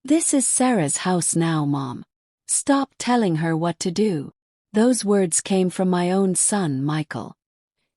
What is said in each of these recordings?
"This is Sarah's house now, Mom. Stop telling her what to do." Those words came from my own son, Michael.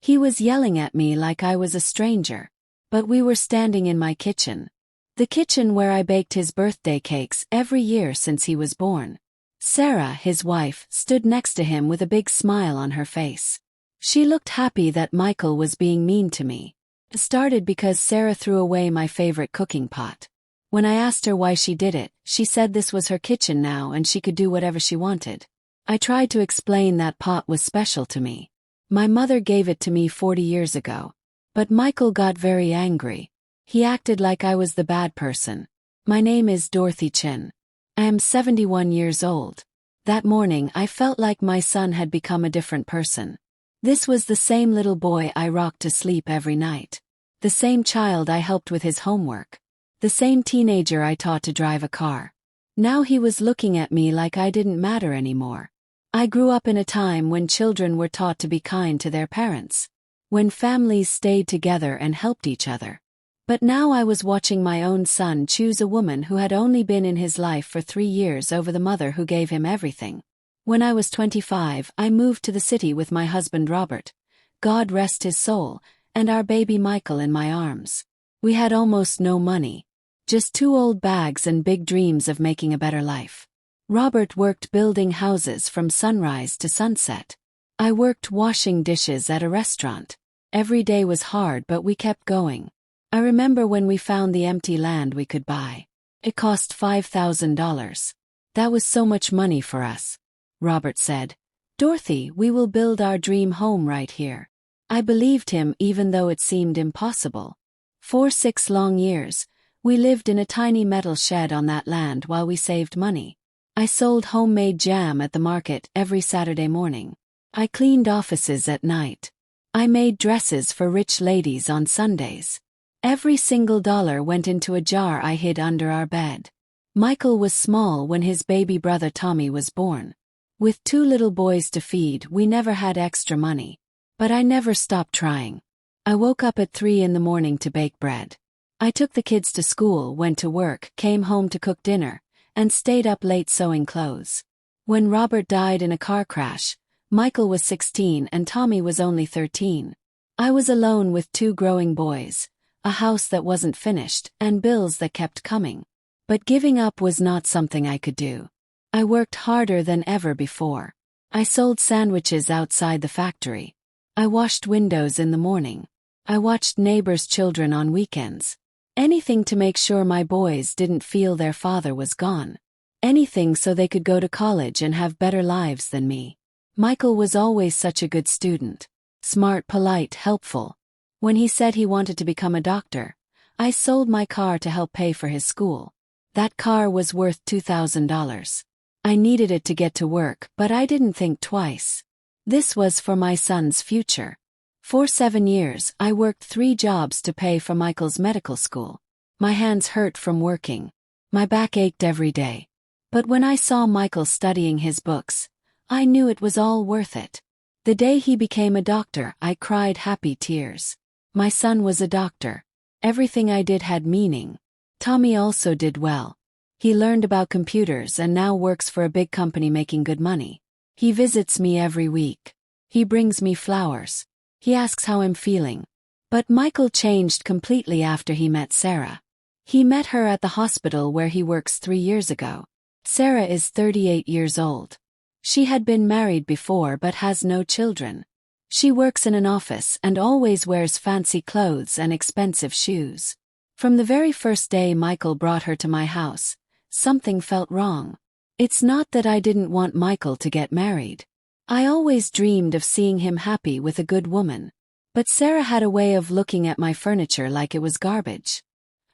He was yelling at me like I was a stranger. But we were standing in my kitchen. The kitchen where I baked his birthday cakes every year since he was born. Sarah, his wife, stood next to him with a big smile on her face. She looked happy that Michael was being mean to me. It started because Sarah threw away my favorite cooking pot. When I asked her why she did it, she said this was her kitchen now and she could do whatever she wanted. I tried to explain that pot was special to me. My mother gave it to me 40 years ago. But Michael got very angry. He acted like I was the bad person. My name is Dorothy Chin. I am 71 years old. That morning I felt like my son had become a different person. This was the same little boy I rocked to sleep every night. The same child I helped with his homework. The same teenager I taught to drive a car. Now he was looking at me like I didn't matter anymore. I grew up in a time when children were taught to be kind to their parents. When families stayed together and helped each other. But now I was watching my own son choose a woman who had only been in his life for 3 years over the mother who gave him everything. When I was 25, I moved to the city with my husband Robert, God rest his soul, and our baby Michael in my arms. We had almost no money. Just 2 old bags and big dreams of making a better life. Robert worked building houses from sunrise to sunset. I worked washing dishes at a restaurant. Every day was hard, but we kept going. I remember when we found the empty land we could buy. It cost $5,000. That was so much money for us. Robert said, "Dorothy, we will build our dream home right here." I believed him even though it seemed impossible. For 6 long years, we lived in a tiny metal shed on that land while we saved money. I sold homemade jam at the market every Saturday morning. I cleaned offices at night. I made dresses for rich ladies on Sundays. Every single dollar went into a jar I hid under our bed. Michael was small when his baby brother Tommy was born. With 2 little boys to feed, we never had extra money. But I never stopped trying. I woke up at 3 in the morning to bake bread. I took the kids to school, went to work, came home to cook dinner, and stayed up late sewing clothes. When Robert died in a car crash, Michael was 16 and Tommy was only 13. I was alone with 2 growing boys, a house that wasn't finished, and bills that kept coming. But giving up was not something I could do. I worked harder than ever before. I sold sandwiches outside the factory. I washed windows in the morning. I watched neighbors' children on weekends. Anything to make sure my boys didn't feel their father was gone. Anything so they could go to college and have better lives than me. Michael was always such a good student. Smart, polite, helpful. When he said he wanted to become a doctor, I sold my car to help pay for his school. That car was worth $2,000. I needed it to get to work, but I didn't think twice. This was for my son's future. For 7 years, I worked 3 jobs to pay for Michael's medical school. My hands hurt from working. My back ached every day. But when I saw Michael studying his books, I knew it was all worth it. The day he became a doctor, I cried happy tears. My son was a doctor. Everything I did had meaning. Tommy also did well. He learned about computers and now works for a big company making good money. He visits me every week. He brings me flowers. He asks how I'm feeling. But Michael changed completely after he met Sarah. He met her at the hospital where he works 3 years ago. Sarah is 38 years old. She had been married before but has no children. She works in an office and always wears fancy clothes and expensive shoes. From the very first day Michael brought her to my house, something felt wrong. It's not that I didn't want Michael to get married. I always dreamed of seeing him happy with a good woman. But Sarah had a way of looking at my furniture like it was garbage.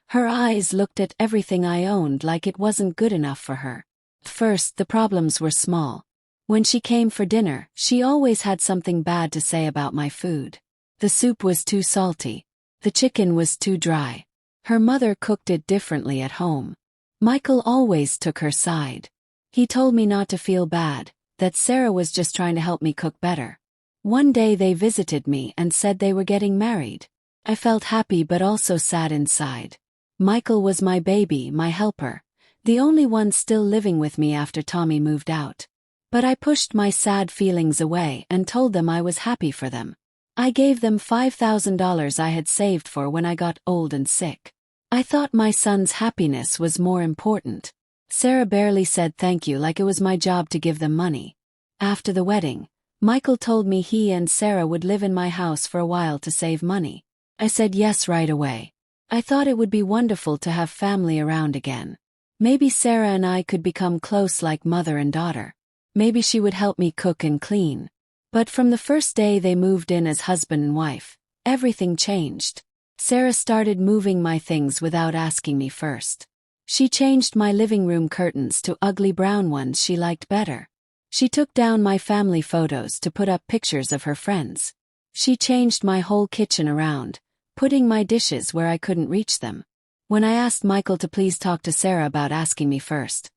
Her eyes looked at everything I owned like it wasn't good enough for her. First, the problems were small. When she came for dinner, she always had something bad to say about my food. The soup was too salty. The chicken was too dry. Her mother cooked it differently at home. Michael always took her side. He told me not to feel bad, that Sarah was just trying to help me cook better. One day they visited me and said they were getting married. I felt happy but also sad inside. Michael was my baby, my helper. the only one still living with me after Tommy moved out. But I pushed my sad feelings away and told them I was happy for them. I gave them $5,000 I had saved for when I got old and sick. I thought my son's happiness was more important. Sarah barely said thank you, like it was my job to give them money. After the wedding, Michael told me he and Sarah would live in my house for a while to save money. I said yes right away. I thought it would be wonderful to have family around again. Maybe Sarah and I could become close like mother and daughter. Maybe she would help me cook and clean. But from the first day they moved in as husband and wife, everything changed. Sarah started moving my things without asking me first. She changed my living room curtains to ugly brown ones she liked better. She took down my family photos to put up pictures of her friends. She changed my whole kitchen around, putting my dishes where I couldn't reach them. When I asked Michael to please talk to Sarah about asking me first,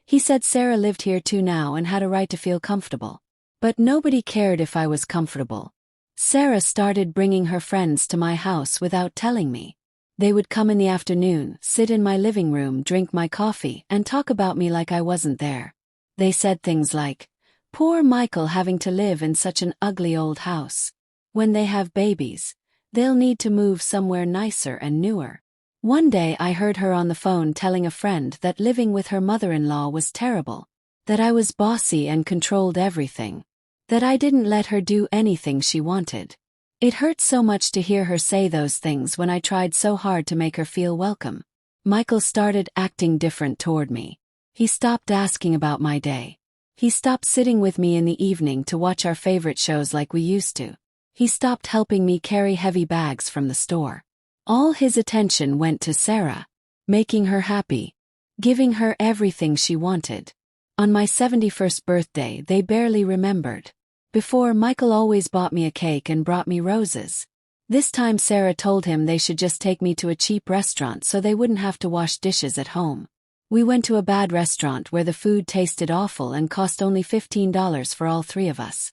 he said Sarah lived here too now and had a right to feel comfortable. But nobody cared if I was comfortable. Sarah started bringing her friends to my house without telling me. They would come in the afternoon, sit in my living room, drink my coffee, and talk about me like I wasn't there. They said things like, "Poor Michael having to live in such an ugly old house. When they have babies, they'll need to move somewhere nicer and newer." One day I heard her on the phone telling a friend that living with her mother-in-law was terrible, that I was bossy and controlled everything, that I didn't let her do anything she wanted. It hurt so much to hear her say those things when I tried so hard to make her feel welcome. Michael started acting different toward me. He stopped asking about my day. He stopped sitting with me in the evening to watch our favorite shows like we used to. He stopped helping me carry heavy bags from the store. All his attention went to Sarah, making her happy, giving her everything she wanted. On my 71st birthday, they barely remembered. Before, Michael always bought me a cake and brought me roses. This time Sarah told him they should just take me to a cheap restaurant so they wouldn't have to wash dishes at home. We went to a bad restaurant where the food tasted awful and cost only $15 for all three of us.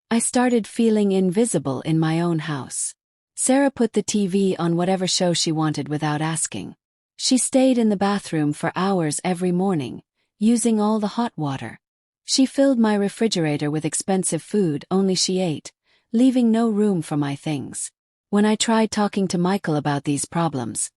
I started feeling invisible in my own house. Sarah put the TV on whatever show she wanted without asking. She stayed in the bathroom for hours every morning, using all the hot water. She filled my refrigerator with expensive food only she ate, leaving no room for my things. When I tried talking to Michael about these problems,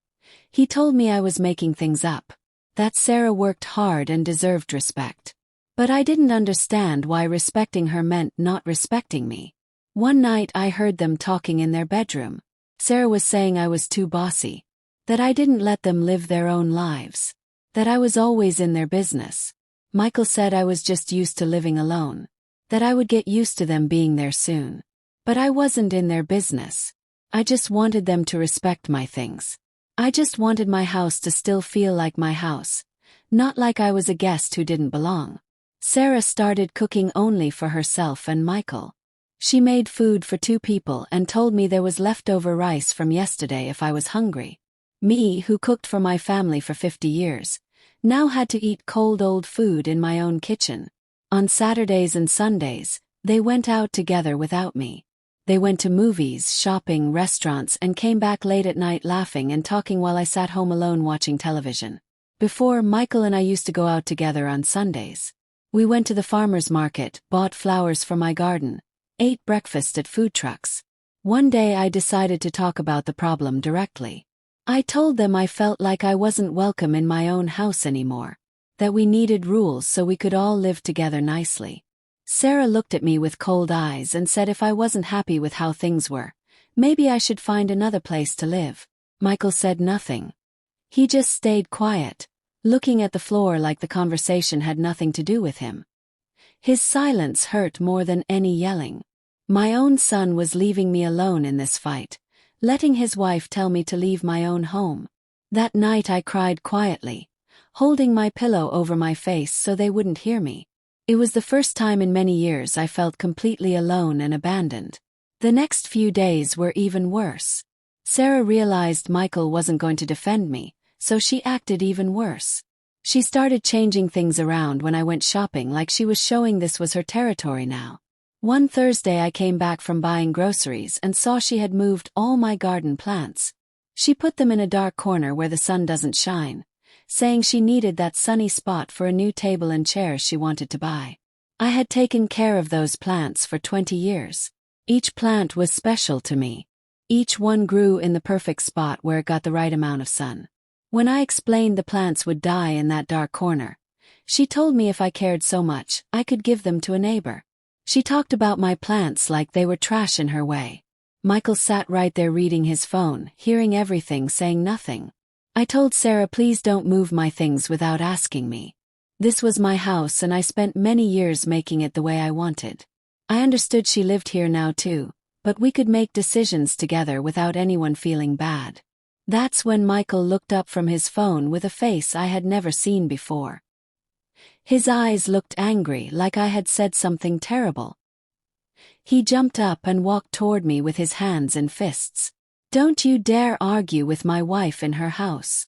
he told me I was making things up, that Sarah worked hard and deserved respect. But I didn't understand why respecting her meant not respecting me. One night I heard them talking in their bedroom. Sarah was saying I was too bossy, that I didn't let them live their own lives, that I was always in their business. Michael said I was just used to living alone, that I would get used to them being there soon. But I wasn't in their business. I just wanted them to respect my things. I just wanted my house to still feel like my house, not like I was a guest who didn't belong. Sarah started cooking only for herself and Michael. She made food for 2 people and told me there was leftover rice from yesterday if I was hungry. Me, who cooked for my family for 50 years, now had to eat cold old food in my own kitchen. On Saturdays and Sundays, they went out together without me. They went to movies, shopping, restaurants, and came back late at night laughing and talking while I sat home alone watching television. Before, Michael and I used to go out together on Sundays. We went to the farmer's market, bought flowers for my garden, ate breakfast at food trucks. One day I decided to talk about the problem directly. I told them I felt like I wasn't welcome in my own house anymore, that we needed rules so we could all live together nicely. Sarah looked at me with cold eyes and said if I wasn't happy with how things were, maybe I should find another place to live. Michael said nothing. He just stayed quiet, looking at the floor like the conversation had nothing to do with him. His silence hurt more than any yelling. My own son was leaving me alone in this fight, letting his wife tell me to leave my own home. That night I cried quietly, holding my pillow over my face so they wouldn't hear me. It was the first time in many years I felt completely alone and abandoned. The next few days were even worse. Sarah realized Michael wasn't going to defend me, so she acted even worse. She started changing things around when I went shopping like she was showing this was her territory now. One Thursday I came back from buying groceries and saw she had moved all my garden plants. She put them in a dark corner where the sun doesn't shine, saying she needed that sunny spot for a new table and chairs she wanted to buy. I had taken care of those plants for 20 years. Each plant was special to me. Each one grew in the perfect spot where it got the right amount of sun. When I explained the plants would die in that dark corner, she told me if I cared so much, I could give them to a neighbor. She talked about my plants like they were trash in her way. Michael sat right there reading his phone, hearing everything, saying nothing. I told Sarah, please don't move my things without asking me. This was my house and I spent many years making it the way I wanted. I understood she lived here now too, but we could make decisions together without anyone feeling bad. That's when Michael looked up from his phone with a face I had never seen before. His eyes looked angry, like I had said something terrible. He jumped up and walked toward me with his hands in fists. Don't you dare argue with my wife in her house.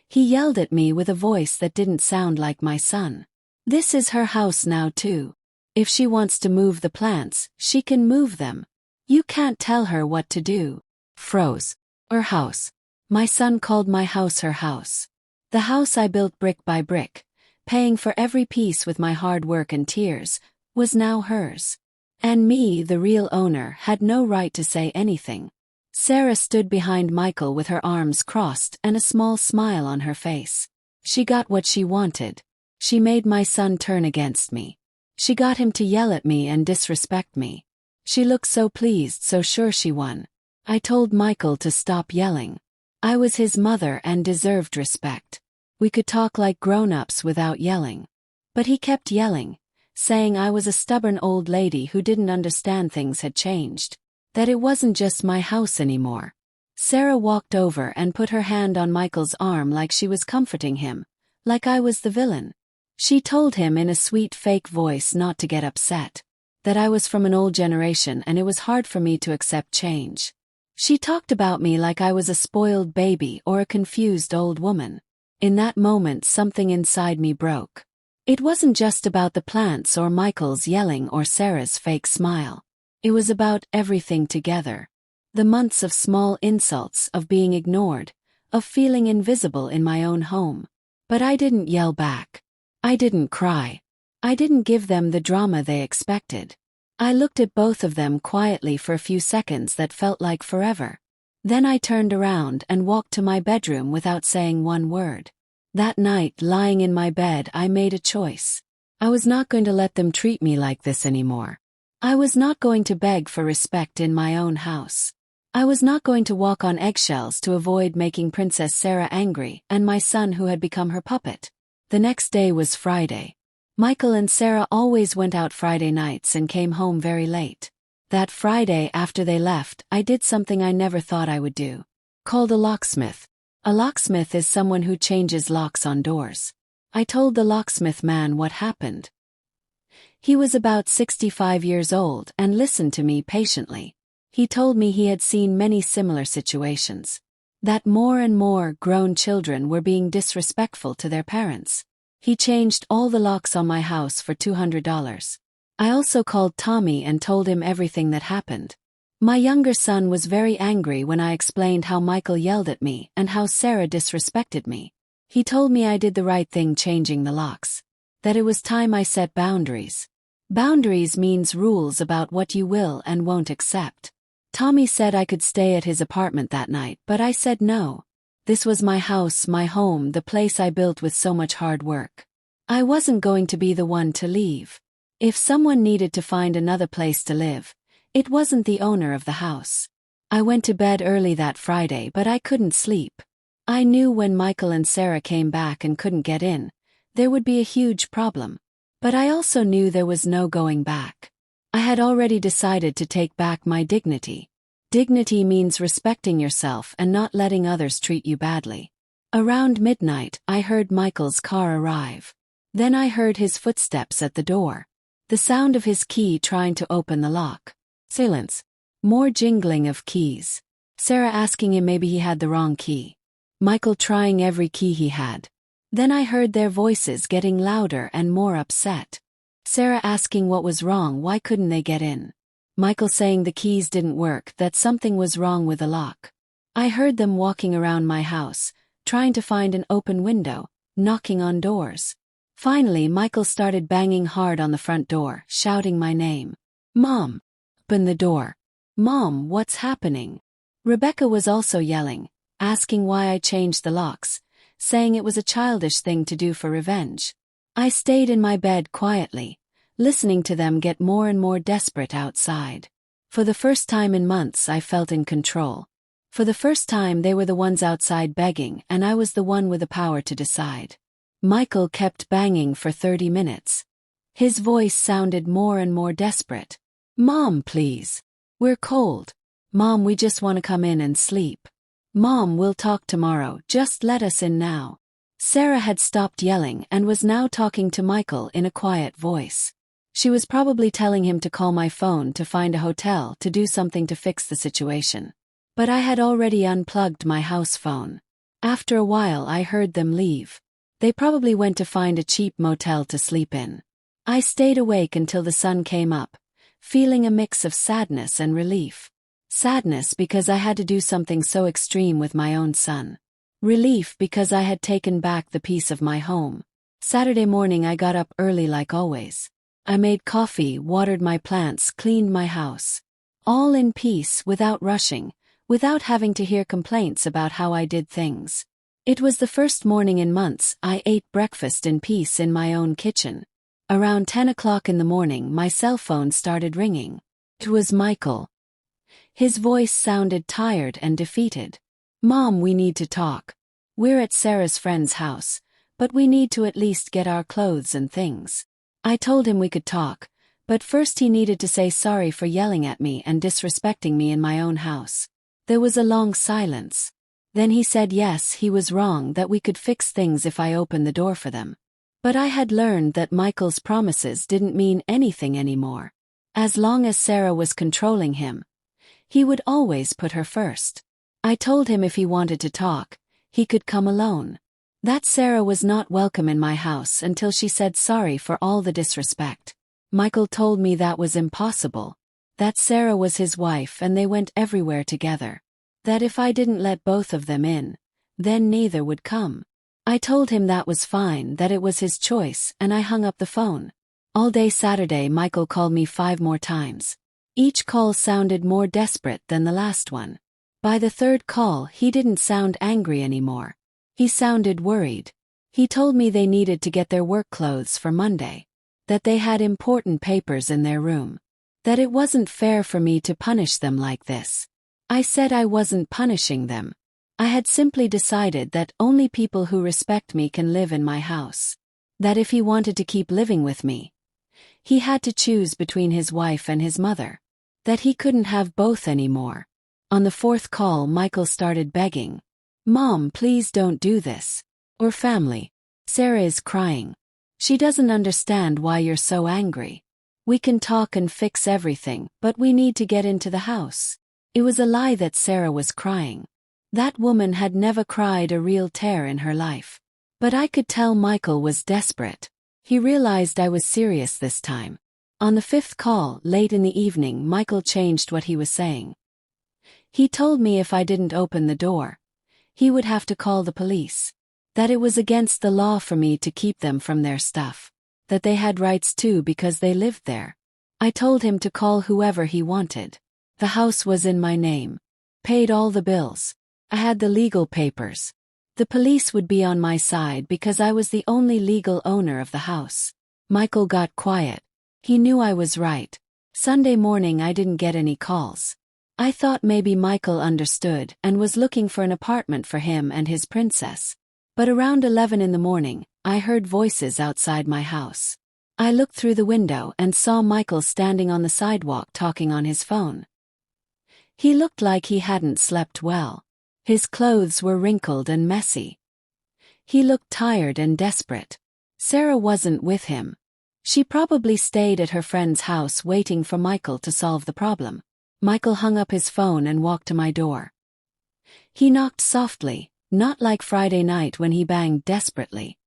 He yelled at me with a voice that didn't sound like my son. This is her house now too. If she wants to move the plants, she can move them. You can't tell her what to do. Froze. Her house. My son called my house her house. The house I built brick by brick, paying for every piece with my hard work and tears, was now hers. And me, the real owner, had no right to say anything. Sarah stood behind Michael with her arms crossed and a small smile on her face. She got what she wanted. She made my son turn against me. She got him to yell at me and disrespect me. She looked so pleased, so sure she won. I told Michael to stop yelling. I was his mother and deserved respect. We could talk like grown-ups without yelling. But he kept yelling, saying I was a stubborn old lady who didn't understand things had changed. That it wasn't just my house anymore. Sarah walked over and put her hand on Michael's arm like she was comforting him, like I was the villain. She told him in a sweet fake voice not to get upset, that I was from an old generation and it was hard for me to accept change. She talked about me like I was a spoiled baby or a confused old woman. In that moment something inside me broke. It wasn't just about the plants or Michael's yelling or Sarah's fake smile. It was about everything together. The months of small insults, of being ignored, of feeling invisible in my own home. But I didn't yell back. I didn't cry. I didn't give them the drama they expected. I looked at both of them quietly for a few seconds that felt like forever. Then I turned around and walked to my bedroom without saying one word. That night, lying in my bed, I made a choice. I was not going to let them treat me like this anymore. I was not going to beg for respect in my own house. I was not going to walk on eggshells to avoid making Princess Sarah angry and my son who had become her puppet. The next day was Friday. Michael and Sarah always went out Friday nights and came home very late. That Friday after they left, I did something I never thought I would do. Called a locksmith. A locksmith is someone who changes locks on doors. I told the locksmith man what happened. He was about 65 years old and listened to me patiently. He told me he had seen many similar situations. That more and more grown children were being disrespectful to their parents. He changed all the locks on my house for $200. I also called Tommy and told him everything that happened. My younger son was very angry when I explained how Michael yelled at me and how Sarah disrespected me. He told me I did the right thing changing the locks. That it was time I set boundaries. Boundaries means rules about what you will and won't accept. Tommy said I could stay at his apartment that night, but I said no. This was my house, my home, the place I built with so much hard work. I wasn't going to be the one to leave. If someone needed to find another place to live, it wasn't the owner of the house. I went to bed early that Friday, but I couldn't sleep. I knew when Michael and Sarah came back and couldn't get in, there would be a huge problem. But I also knew there was no going back. I had already decided to take back my dignity. Dignity means respecting yourself and not letting others treat you badly. Around midnight, I heard Michael's car arrive. Then I heard his footsteps at the door. The sound of his key trying to open the lock. Silence. More jingling of keys. Sarah asking him maybe he had the wrong key. Michael trying every key he had. Then I heard their voices getting louder and more upset. Sarah asking what was wrong, why couldn't they get in? Michael saying the keys didn't work, that something was wrong with the lock. I heard them walking around my house, trying to find an open window, knocking on doors. Finally, Michael started banging hard on the front door, shouting my name. "Mom! Open the door! Mom, what's happening?" Rebecca was also yelling, asking why I changed the locks, saying it was a childish thing to do for revenge. I stayed in my bed quietly, listening to them get more and more desperate outside. For the first time in months, I felt in control. For the first time, they were the ones outside begging, and I was the one with the power to decide. Michael kept banging for 30 minutes. His voice sounded more and more desperate. "Mom, please. We're cold. Mom, we just want to come in and sleep. Mom, we'll talk tomorrow, just let us in now." Sarah had stopped yelling and was now talking to Michael in a quiet voice. She was probably telling him to call my phone to find a hotel to do something to fix the situation. But I had already unplugged my house phone. After a while, I heard them leave. They probably went to find a cheap motel to sleep in. I stayed awake until the sun came up, feeling a mix of sadness and relief. Sadness because I had to do something so extreme with my own son. Relief because I had taken back the peace of my home. Saturday morning I got up early like always. I made coffee, watered my plants, cleaned my house. All in peace, without rushing, without having to hear complaints about how I did things. It was the first morning in months I ate breakfast in peace in my own kitchen. Around 10 o'clock in the morning, my cell phone started ringing. It was Michael. His voice sounded tired and defeated. "Mom, we need to talk. We're at Sarah's friend's house, but we need to at least get our clothes and things." I told him we could talk, but first he needed to say sorry for yelling at me and disrespecting me in my own house. There was a long silence. Then he said yes, he was wrong, that we could fix things if I opened the door for them. But I had learned that Michael's promises didn't mean anything anymore. As long as Sarah was controlling him, he would always put her first. I told him if he wanted to talk, he could come alone. That Sarah was not welcome in my house until she said sorry for all the disrespect. Michael told me that was impossible. That Sarah was his wife and they went everywhere together. That if I didn't let both of them in, then neither would come. I told him that was fine, that it was his choice, and I hung up the phone. All day Saturday, Michael called me 5 more times. Each call sounded more desperate than the last one. By the third call, he didn't sound angry anymore. He sounded worried. He told me they needed to get their work clothes for Monday. That they had important papers in their room. That it wasn't fair for me to punish them like this. I said I wasn't punishing them. I had simply decided that only people who respect me can live in my house. That if he wanted to keep living with me, he had to choose between his wife and his mother. That he couldn't have both anymore. On the 4th call, Michael started begging. "Mom, please don't do this. Or family. Sarah is crying. She doesn't understand why you're so angry. We can talk and fix everything, but we need to get into the house." It was a lie that Sarah was crying. That woman had never cried a real tear in her life. But I could tell Michael was desperate. He realized I was serious this time. On the 5th call, late in the evening, Michael changed what he was saying. He told me if I didn't open the door, he would have to call the police. That it was against the law for me to keep them from their stuff. That they had rights too because they lived there. I told him to call whoever he wanted. The house was in my name. Paid all the bills. I had the legal papers. The police would be on my side because I was the only legal owner of the house. Michael got quiet. He knew I was right. Sunday morning I didn't get any calls. I thought maybe Michael understood and was looking for an apartment for him and his princess. But around 11 in the morning, I heard voices outside my house. I looked through the window and saw Michael standing on the sidewalk talking on his phone. He looked like he hadn't slept well. His clothes were wrinkled and messy. He looked tired and desperate. Sarah wasn't with him. She probably stayed at her friend's house waiting for Michael to solve the problem. Michael hung up his phone and walked to my door. He knocked softly, not like Friday night when he banged desperately.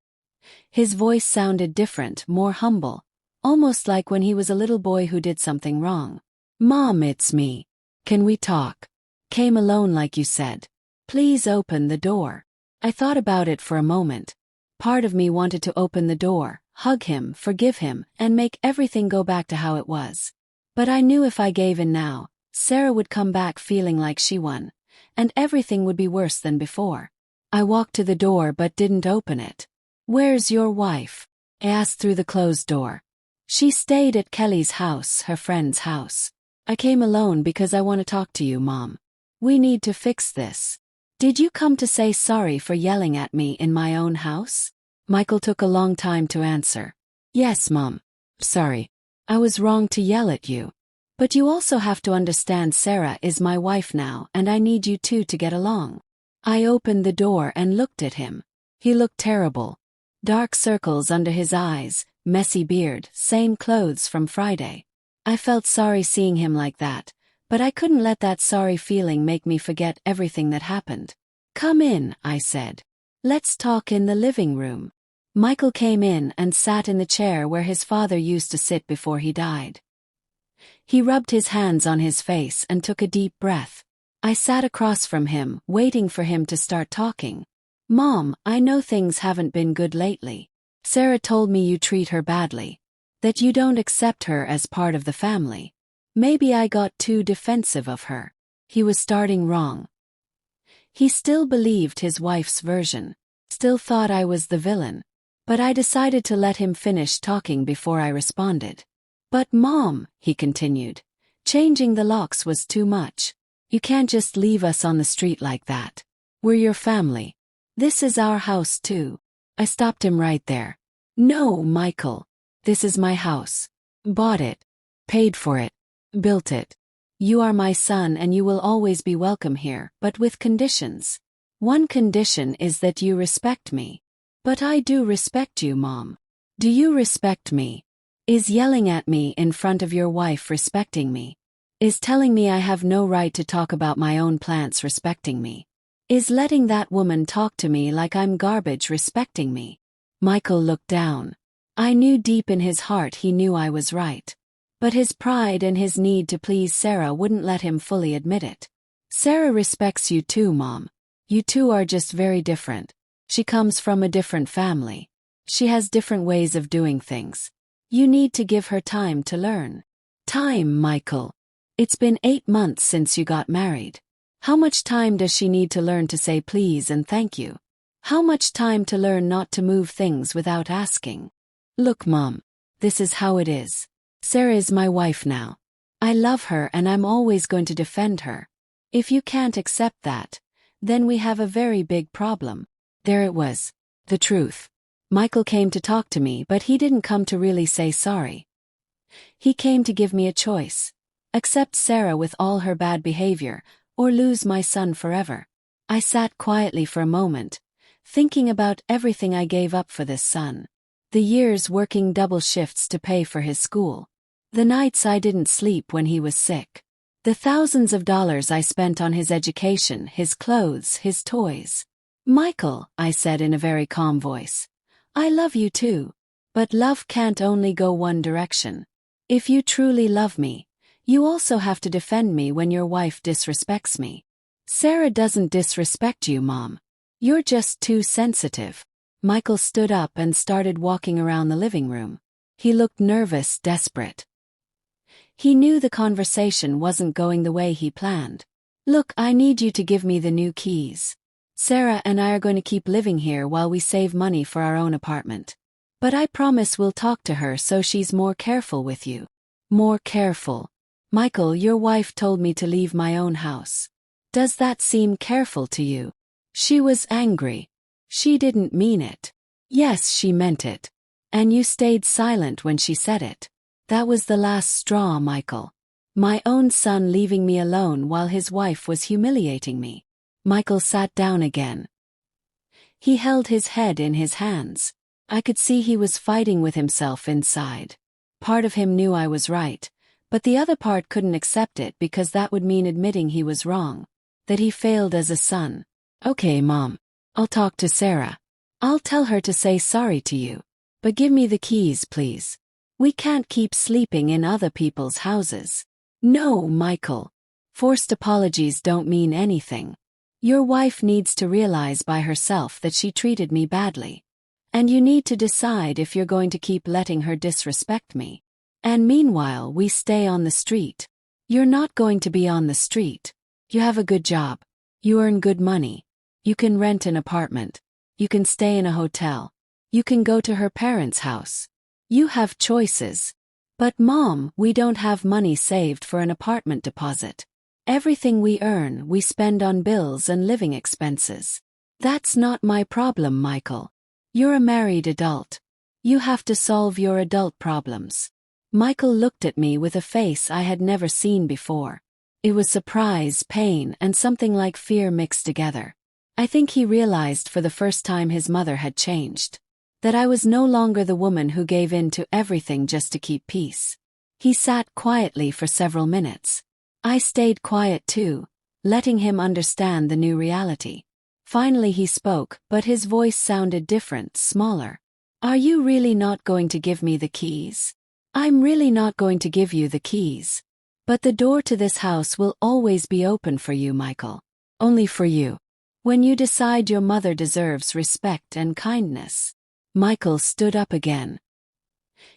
His voice sounded different, more humble, almost like when he was a little boy who did something wrong. "Mom, it's me. Can we talk? Came alone like you said. Please open the door." I thought about it for a moment. Part of me wanted to open the door, hug him, forgive him, and make everything go back to how it was. But I knew if I gave in now, Sarah would come back feeling like she won, and everything would be worse than before. I walked to the door but didn't open it. "Where's your wife?" I asked through the closed door. "She stayed at Kelly's house, her friend's house. I came alone because I want to talk to you, Mom. We need to fix this." "Did you come to say sorry for yelling at me in my own house?" Michael took a long time to answer. "Yes, Mom. Sorry. I was wrong to yell at you. But you also have to understand Sarah is my wife now and I need you two to get along." I opened the door and looked at him. He looked terrible. Dark circles under his eyes, messy beard, same clothes from Friday. I felt sorry seeing him like that, but I couldn't let that sorry feeling make me forget everything that happened. "Come in," I said. "Let's talk in the living room." Michael came in and sat in the chair where his father used to sit before he died. He rubbed his hands on his face and took a deep breath. I sat across from him, waiting for him to start talking. "Mom, I know things haven't been good lately. Sarah told me you treat her badly. That you don't accept her as part of the family. Maybe I got too defensive of her." He was starting wrong. He still believed his wife's version, still thought I was the villain. But I decided to let him finish talking before I responded. "But Mom," he continued, "changing the locks was too much. You can't just leave us on the street like that. We're your family. This is our house too." I stopped him right there. "No, Michael. This is my house. Bought it. Paid for it. Built it. You are my son and you will always be welcome here, but with conditions. One condition is that you respect me." "But I do respect you, Mom." "Do you respect me? Is yelling at me in front of your wife respecting me? Is telling me I have no right to talk about my own plants respecting me? Is letting that woman talk to me like I'm garbage respecting me?" Michael looked down. I knew deep in his heart he knew I was right. But his pride and his need to please Sarah wouldn't let him fully admit it. "Sarah respects you too, Mom. You two are just very different. She comes from a different family. She has different ways of doing things. You need to give her time to learn." "Time, Michael? It's been 8 months since you got married. How much time does she need to learn to say please and thank you? How much time to learn not to move things without asking?" "Look, Mom, this is how it is. Sarah is my wife now. I love her and I'm always going to defend her. If you can't accept that, then we have a very big problem." There it was. The truth. Michael came to talk to me, but he didn't come to really say sorry. He came to give me a choice. Accept Sarah with all her bad behavior, or lose my son forever. I sat quietly for a moment, thinking about everything I gave up for this son. The years working double shifts to pay for his school. The nights I didn't sleep when he was sick. The thousands of dollars I spent on his education, his clothes, his toys. "Michael," I said in a very calm voice, "I love you too. But love can't only go one direction. If you truly love me, you also have to defend me when your wife disrespects me." "Sarah doesn't disrespect you, Mom. You're just too sensitive." Michael stood up and started walking around the living room. He looked nervous, desperate. He knew the conversation wasn't going the way he planned. "Look, I need you to give me the new keys. Sarah and I are going to keep living here while we save money for our own apartment. But I promise we'll talk to her so she's more careful with you." "More careful? Michael, your wife told me to leave my own house. Does that seem careful to you?" She was angry. "She didn't mean it." "Yes, she meant it. And you stayed silent when she said it. That was the last straw, Michael. My own son leaving me alone while his wife was humiliating me." Michael sat down again. He held his head in his hands. I could see he was fighting with himself inside. Part of him knew I was right, but the other part couldn't accept it because that would mean admitting he was wrong, that he failed as a son. "Okay, Mom. I'll talk to Sarah. I'll tell her to say sorry to you. But give me the keys, please. We can't keep sleeping in other people's houses." "No, Michael. Forced apologies don't mean anything. Your wife needs to realize by herself that she treated me badly. And you need to decide if you're going to keep letting her disrespect me. And meanwhile, we stay on the street. You're not going to be on the street. You have a good job. You earn good money. You can rent an apartment. You can stay in a hotel. You can go to her parents' house. You have choices. But Mom, we don't have money saved for an apartment deposit. Everything we earn, we spend on bills and living expenses. That's not my problem, Michael. You're a married adult. You have to solve your adult problems. Michael looked at me with a face I had never seen before. It was surprise, pain, and something like fear mixed together. I think he realized for the first time his mother had changed. That I was no longer the woman who gave in to everything just to keep peace. He sat quietly for several minutes. I stayed quiet too, letting him understand the new reality. Finally he spoke, but his voice sounded different, smaller. Are you really not going to give me the keys? I'm really not going to give you the keys. But the door to this house will always be open for you, Michael. Only for you. When you decide your mother deserves respect and kindness. Michael stood up again.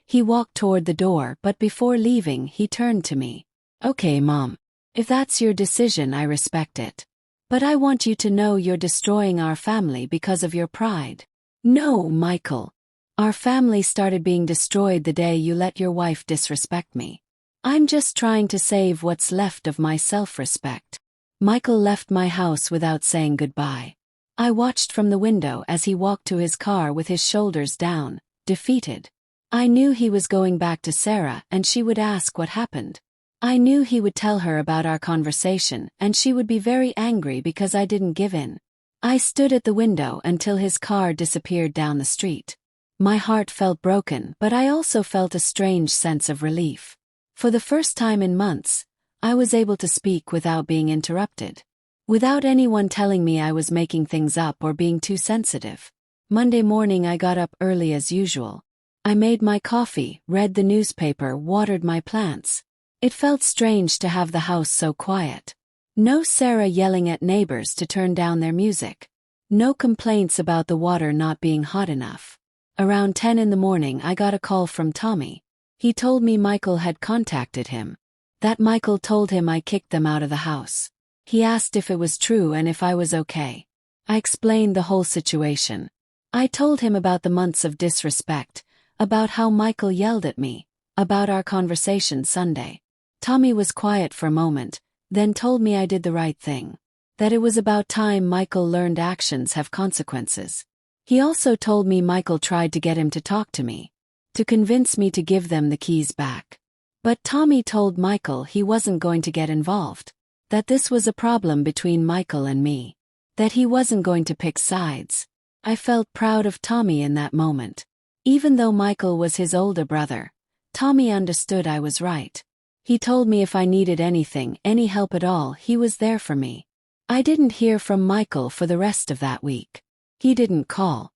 He walked toward the door, but before leaving he turned to me. Okay, Mom. If that's your decision, I respect it. But I want you to know you're destroying our family because of your pride. No, Michael. Our family started being destroyed the day you let your wife disrespect me. I'm just trying to save what's left of my self-respect. Michael left my house without saying goodbye. I watched from the window as he walked to his car with his shoulders down, defeated. I knew he was going back to Sarah and she would ask what happened. I knew he would tell her about our conversation and she would be very angry because I didn't give in. I stood at the window until his car disappeared down the street. My heart felt broken, but I also felt a strange sense of relief. For the first time in months, I was able to speak without being interrupted. Without anyone telling me I was making things up or being too sensitive. Monday morning I got up early as usual. I made my coffee, read the newspaper, watered my plants. It felt strange to have the house so quiet. No Sarah yelling at neighbors to turn down their music. No complaints about the water not being hot enough. Around 10 in the morning I got a call from Tommy. He told me Michael had contacted him. That Michael told him I kicked them out of the house. He asked if it was true and if I was okay. I explained the whole situation. I told him about the months of disrespect, about how Michael yelled at me, about our conversation Sunday. Tommy was quiet for a moment, then told me I did the right thing. That it was about time Michael learned actions have consequences. He also told me Michael tried to get him to talk to me, to convince me to give them the keys back. But Tommy told Michael he wasn't going to get involved, that this was a problem between Michael and me, that he wasn't going to pick sides. I felt proud of Tommy in that moment. Even though Michael was his older brother, Tommy understood I was right. He told me if I needed anything, any help at all, he was there for me. I didn't hear from Michael for the rest of that week. He didn't call.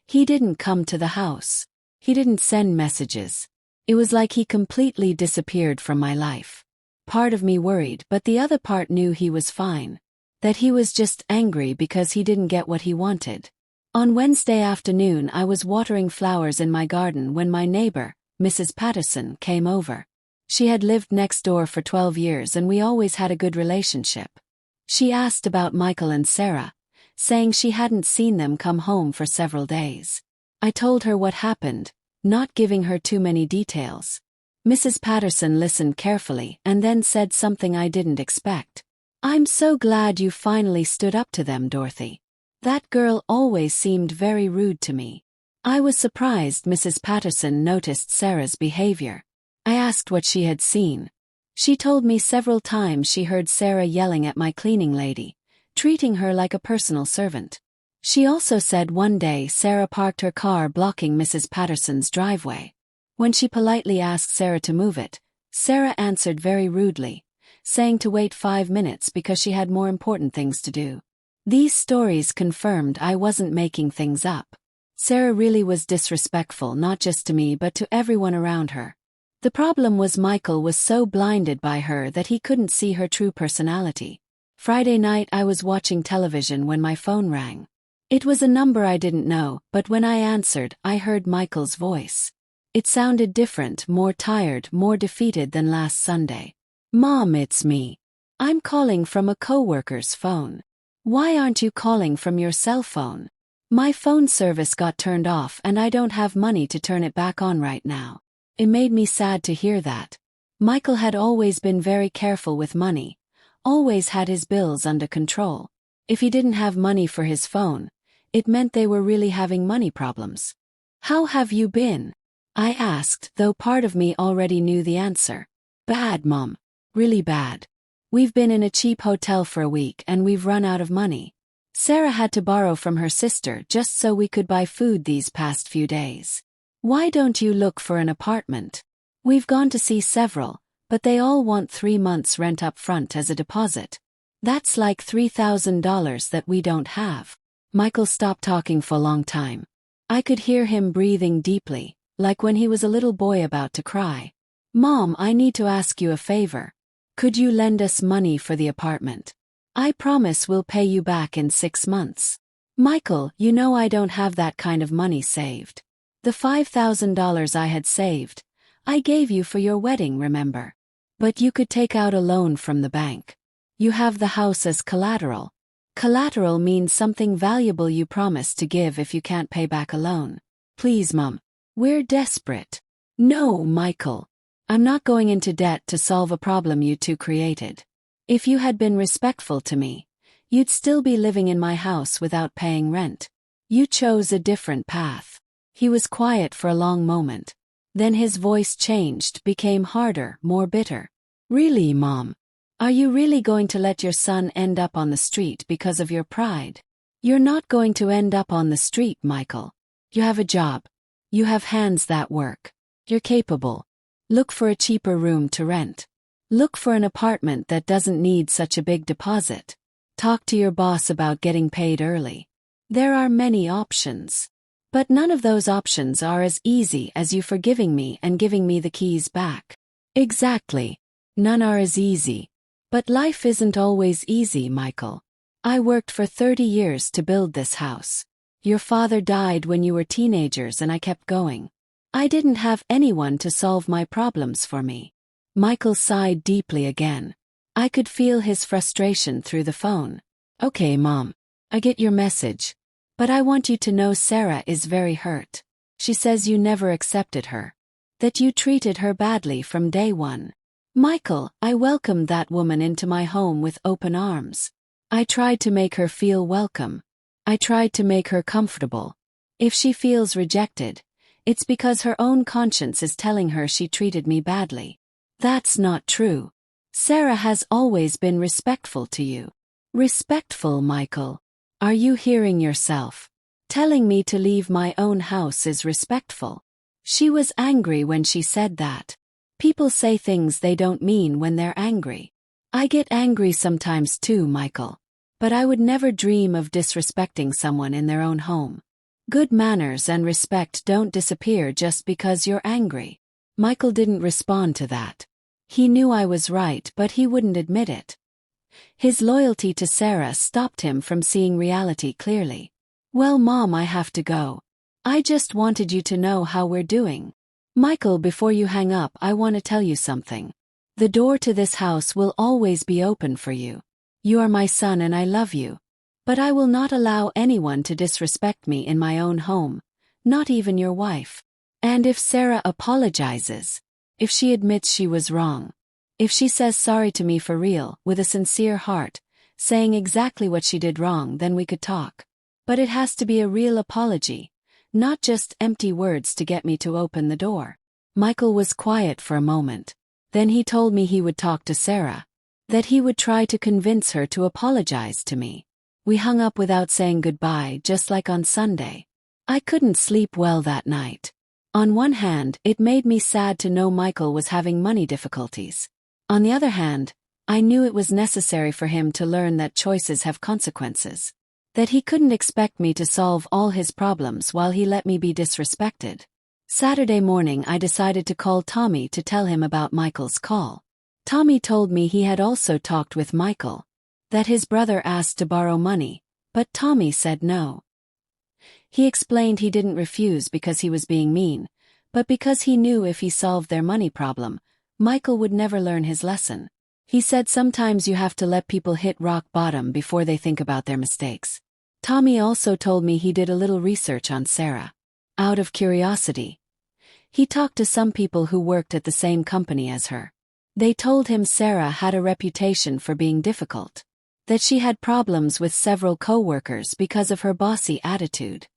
He didn't come to the house. He didn't send messages. It was like he completely disappeared from my life. Part of me worried, but the other part knew he was fine. That he was just angry because he didn't get what he wanted. On Wednesday afternoon I was watering flowers in my garden when my neighbor, Mrs. Patterson, came over. She had lived next door for 12 years and we always had a good relationship. She asked about Michael and Sarah, saying she hadn't seen them come home for several days. I told her what happened, not giving her too many details. Mrs. Patterson listened carefully and then said something I didn't expect. I'm so glad you finally stood up to them, Dorothy. That girl always seemed very rude to me. I was surprised Mrs. Patterson noticed Sarah's behavior. I asked what she had seen. She told me several times she heard Sarah yelling at my cleaning lady, treating her like a personal servant. She also said one day Sarah parked her car blocking Mrs. Patterson's driveway. When she politely asked Sarah to move it, Sarah answered very rudely, saying to wait 5 minutes because she had more important things to do. These stories confirmed I wasn't making things up. Sarah really was disrespectful not just to me but to everyone around her. The problem was Michael was so blinded by her that he couldn't see her true personality. Friday night I was watching television when my phone rang. It was a number I didn't know, but when I answered, I heard Michael's voice. It sounded different, more tired, more defeated than last Sunday. "Mom, it's me. I'm calling from a coworker's phone. Why aren't you calling from your cell phone? My phone service got turned off and I don't have money to turn it back on right now." It made me sad to hear that. Michael had always been very careful with money, always had his bills under control. If he didn't have money for his phone, it meant they were really having money problems. "How have you been?" I asked, though part of me already knew the answer. "Bad, Mom. Really bad. We've been in a cheap hotel for a week and we've run out of money. Sarah had to borrow from her sister just so we could buy food these past few days. Why don't you look for an apartment? We've gone to see several, but they all want 3 months' rent up front as a deposit. That's like $3,000 that we don't have." Michael stopped talking for a long time. I could hear him breathing deeply, like when he was a little boy about to cry. "Mom, I need to ask you a favor. Could you lend us money for the apartment? I promise we'll pay you back in 6 months. Michael, you know I don't have that kind of money saved. The $5,000 I had saved, I gave you for your wedding, remember? But you could take out a loan from the bank. You have the house as collateral. Collateral means something valuable you promise to give if you can't pay back a loan. Please, Mom. We're desperate." "No, Michael. I'm not going into debt to solve a problem you two created. If you had been respectful to me, you'd still be living in my house without paying rent. You chose a different path." He was quiet for a long moment. Then his voice changed, became harder, more bitter. "Really, Mom? Are you really going to let your son end up on the street because of your pride? You're not going to end up on the street, Michael. You have a job. You have hands that work. You're capable. Look for a cheaper room to rent. Look for an apartment that doesn't need such a big deposit. Talk to your boss about getting paid early. There are many options. But none of those options are as easy as you forgiving me and giving me the keys back." "Exactly. None are as easy. But life isn't always easy, Michael. I worked for 30 years to build this house. Your father died when you were teenagers and I kept going. I didn't have anyone to solve my problems for me." Michael sighed deeply again. I could feel his frustration through the phone. "Okay, Mom. I get your message. But I want you to know Sarah is very hurt. She says you never accepted her. That you treated her badly from day one. Michael, I welcomed that woman into my home with open arms. I tried to make her feel welcome. I tried to make her comfortable. If she feels rejected, it's because her own conscience is telling her she treated me badly. That's not true. Sarah has always been respectful to you." "Respectful, Michael? Are you hearing yourself? Telling me to leave my own house is respectful?" She was angry when she said that. People say things they don't mean when they're angry. I get angry sometimes too, Michael. But I would never dream of disrespecting someone in their own home. Good manners and respect don't disappear just because you're angry. Michael didn't respond to that. He knew I was right, but he wouldn't admit it. His loyalty to Sarah stopped him from seeing reality clearly. "Well, Mom, I have to go. I just wanted you to know how we're doing. Michael, before you hang up, I want to tell you something. The door to this house will always be open for you. You are my son and I love you. But I will not allow anyone to disrespect me in my own home, not even your wife. And if Sarah apologizes, if she admits she was wrong, if she says sorry to me for real, with a sincere heart, saying exactly what she did wrong, then we could talk. But it has to be a real apology, not just empty words to get me to open the door." Michael was quiet for a moment. Then he told me he would talk to Sarah, that he would try to convince her to apologize to me. We hung up without saying goodbye, just like on Sunday. I couldn't sleep well that night. On one hand, it made me sad to know Michael was having money difficulties. On the other hand, I knew it was necessary for him to learn that choices have consequences. That he couldn't expect me to solve all his problems while he let me be disrespected. Saturday morning I decided to call Tommy to tell him about Michael's call. Tommy told me he had also talked with Michael. That his brother asked to borrow money, but Tommy said no. He explained he didn't refuse because he was being mean, but because he knew if he solved their money problem, Michael would never learn his lesson. He said sometimes you have to let people hit rock bottom before they think about their mistakes. Tommy also told me he did a little research on Sarah. Out of curiosity, he talked to some people who worked at the same company as her. They told him Sarah had a reputation for being difficult, that she had problems with several co-workers because of her bossy attitude.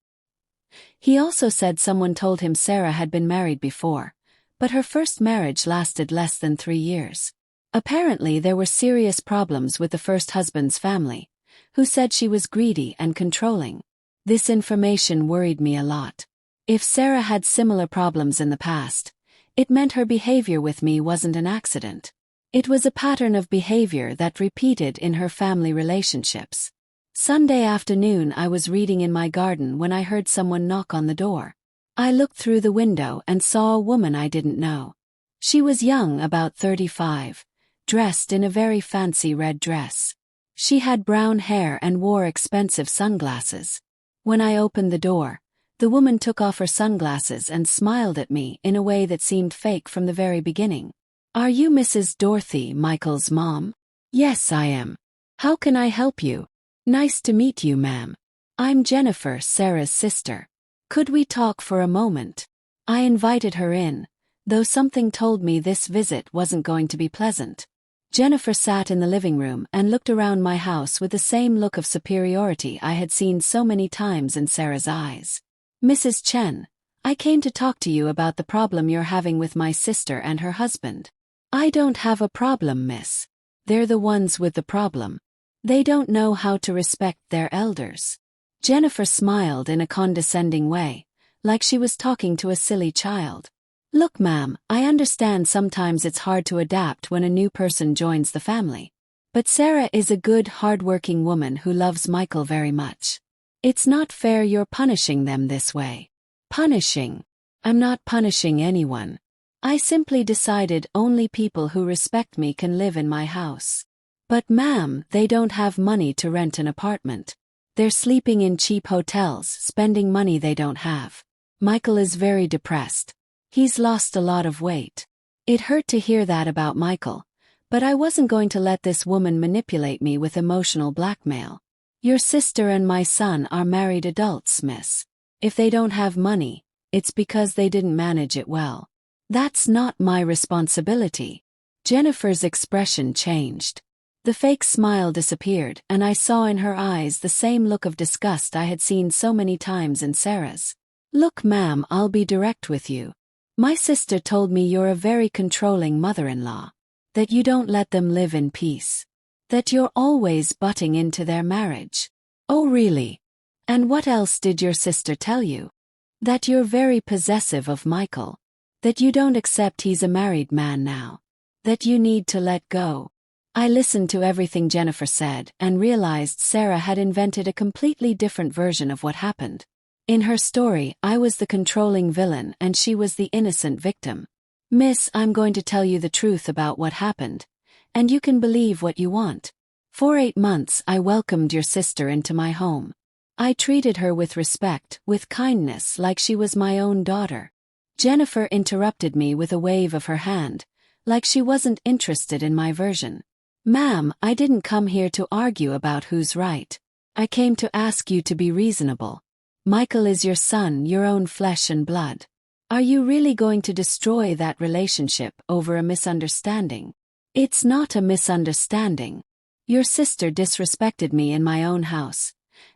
He also said someone told him Sarah had been married before, but her first marriage lasted less than 3 years. Apparently there were serious problems with the first husband's family, who said she was greedy and controlling. This information worried me a lot. If Sarah had similar problems in the past, it meant her behavior with me wasn't an accident. It was a pattern of behavior that repeated in her family relationships. Sunday afternoon I was reading in my garden when I heard someone knock on the door. I looked through the window and saw a woman I didn't know. She was young, about 35, dressed in a very fancy red dress. She had brown hair and wore expensive sunglasses. When I opened the door, the woman took off her sunglasses and smiled at me in a way that seemed fake from the very beginning. "Are you Mrs. Dorothy, Michael's mom?" "Yes, I am. How can I help you?" "Nice to meet you, ma'am. I'm Jennifer, Sarah's sister. Could we talk for a moment?" I invited her in, though something told me this visit wasn't going to be pleasant. Jennifer sat in the living room and looked around my house with the same look of superiority I had seen so many times in Sarah's eyes. "Mrs. Chen, I came to talk to you about the problem you're having with my sister and her husband." "I don't have a problem, miss. They're the ones with the problem. They don't know how to respect their elders." Jennifer smiled in a condescending way, like she was talking to a silly child. "Look, ma'am, I understand sometimes it's hard to adapt when a new person joins the family. But Sarah is a good, hard-working woman who loves Michael very much. It's not fair you're punishing them this way." "Punishing? I'm not punishing anyone. I simply decided only people who respect me can live in my house." "But ma'am, they don't have money to rent an apartment. They're sleeping in cheap hotels, spending money they don't have. Michael is very depressed. He's lost a lot of weight." It hurt to hear that about Michael, but I wasn't going to let this woman manipulate me with emotional blackmail. "Your sister and my son are married adults, miss. If they don't have money, it's because they didn't manage it well. That's not my responsibility." Jennifer's expression changed. The fake smile disappeared, and I saw in her eyes the same look of disgust I had seen so many times in Sarah's. "Look, ma'am, I'll be direct with you. My sister told me you're a very controlling mother-in-law. That you don't let them live in peace. That you're always butting into their marriage." "Oh, really? And what else did your sister tell you?" "That you're very possessive of Michael. That you don't accept he's a married man now. That you need to let go." I listened to everything Jennifer said and realized Sarah had invented a completely different version of what happened. In her story, I was the controlling villain and she was the innocent victim. "Miss, I'm going to tell you the truth about what happened, and you can believe what you want. For 8 months I welcomed your sister into my home. I treated her with respect, with kindness, like she was my own daughter." Jennifer interrupted me with a wave of her hand, like she wasn't interested in my version. "Ma'am, I didn't come here to argue about who's right. I came to ask you to be reasonable. Michael is your son, your own flesh and blood. Are you really going to destroy that relationship over a misunderstanding?" "It's not a misunderstanding. Your sister disrespected me in my own house,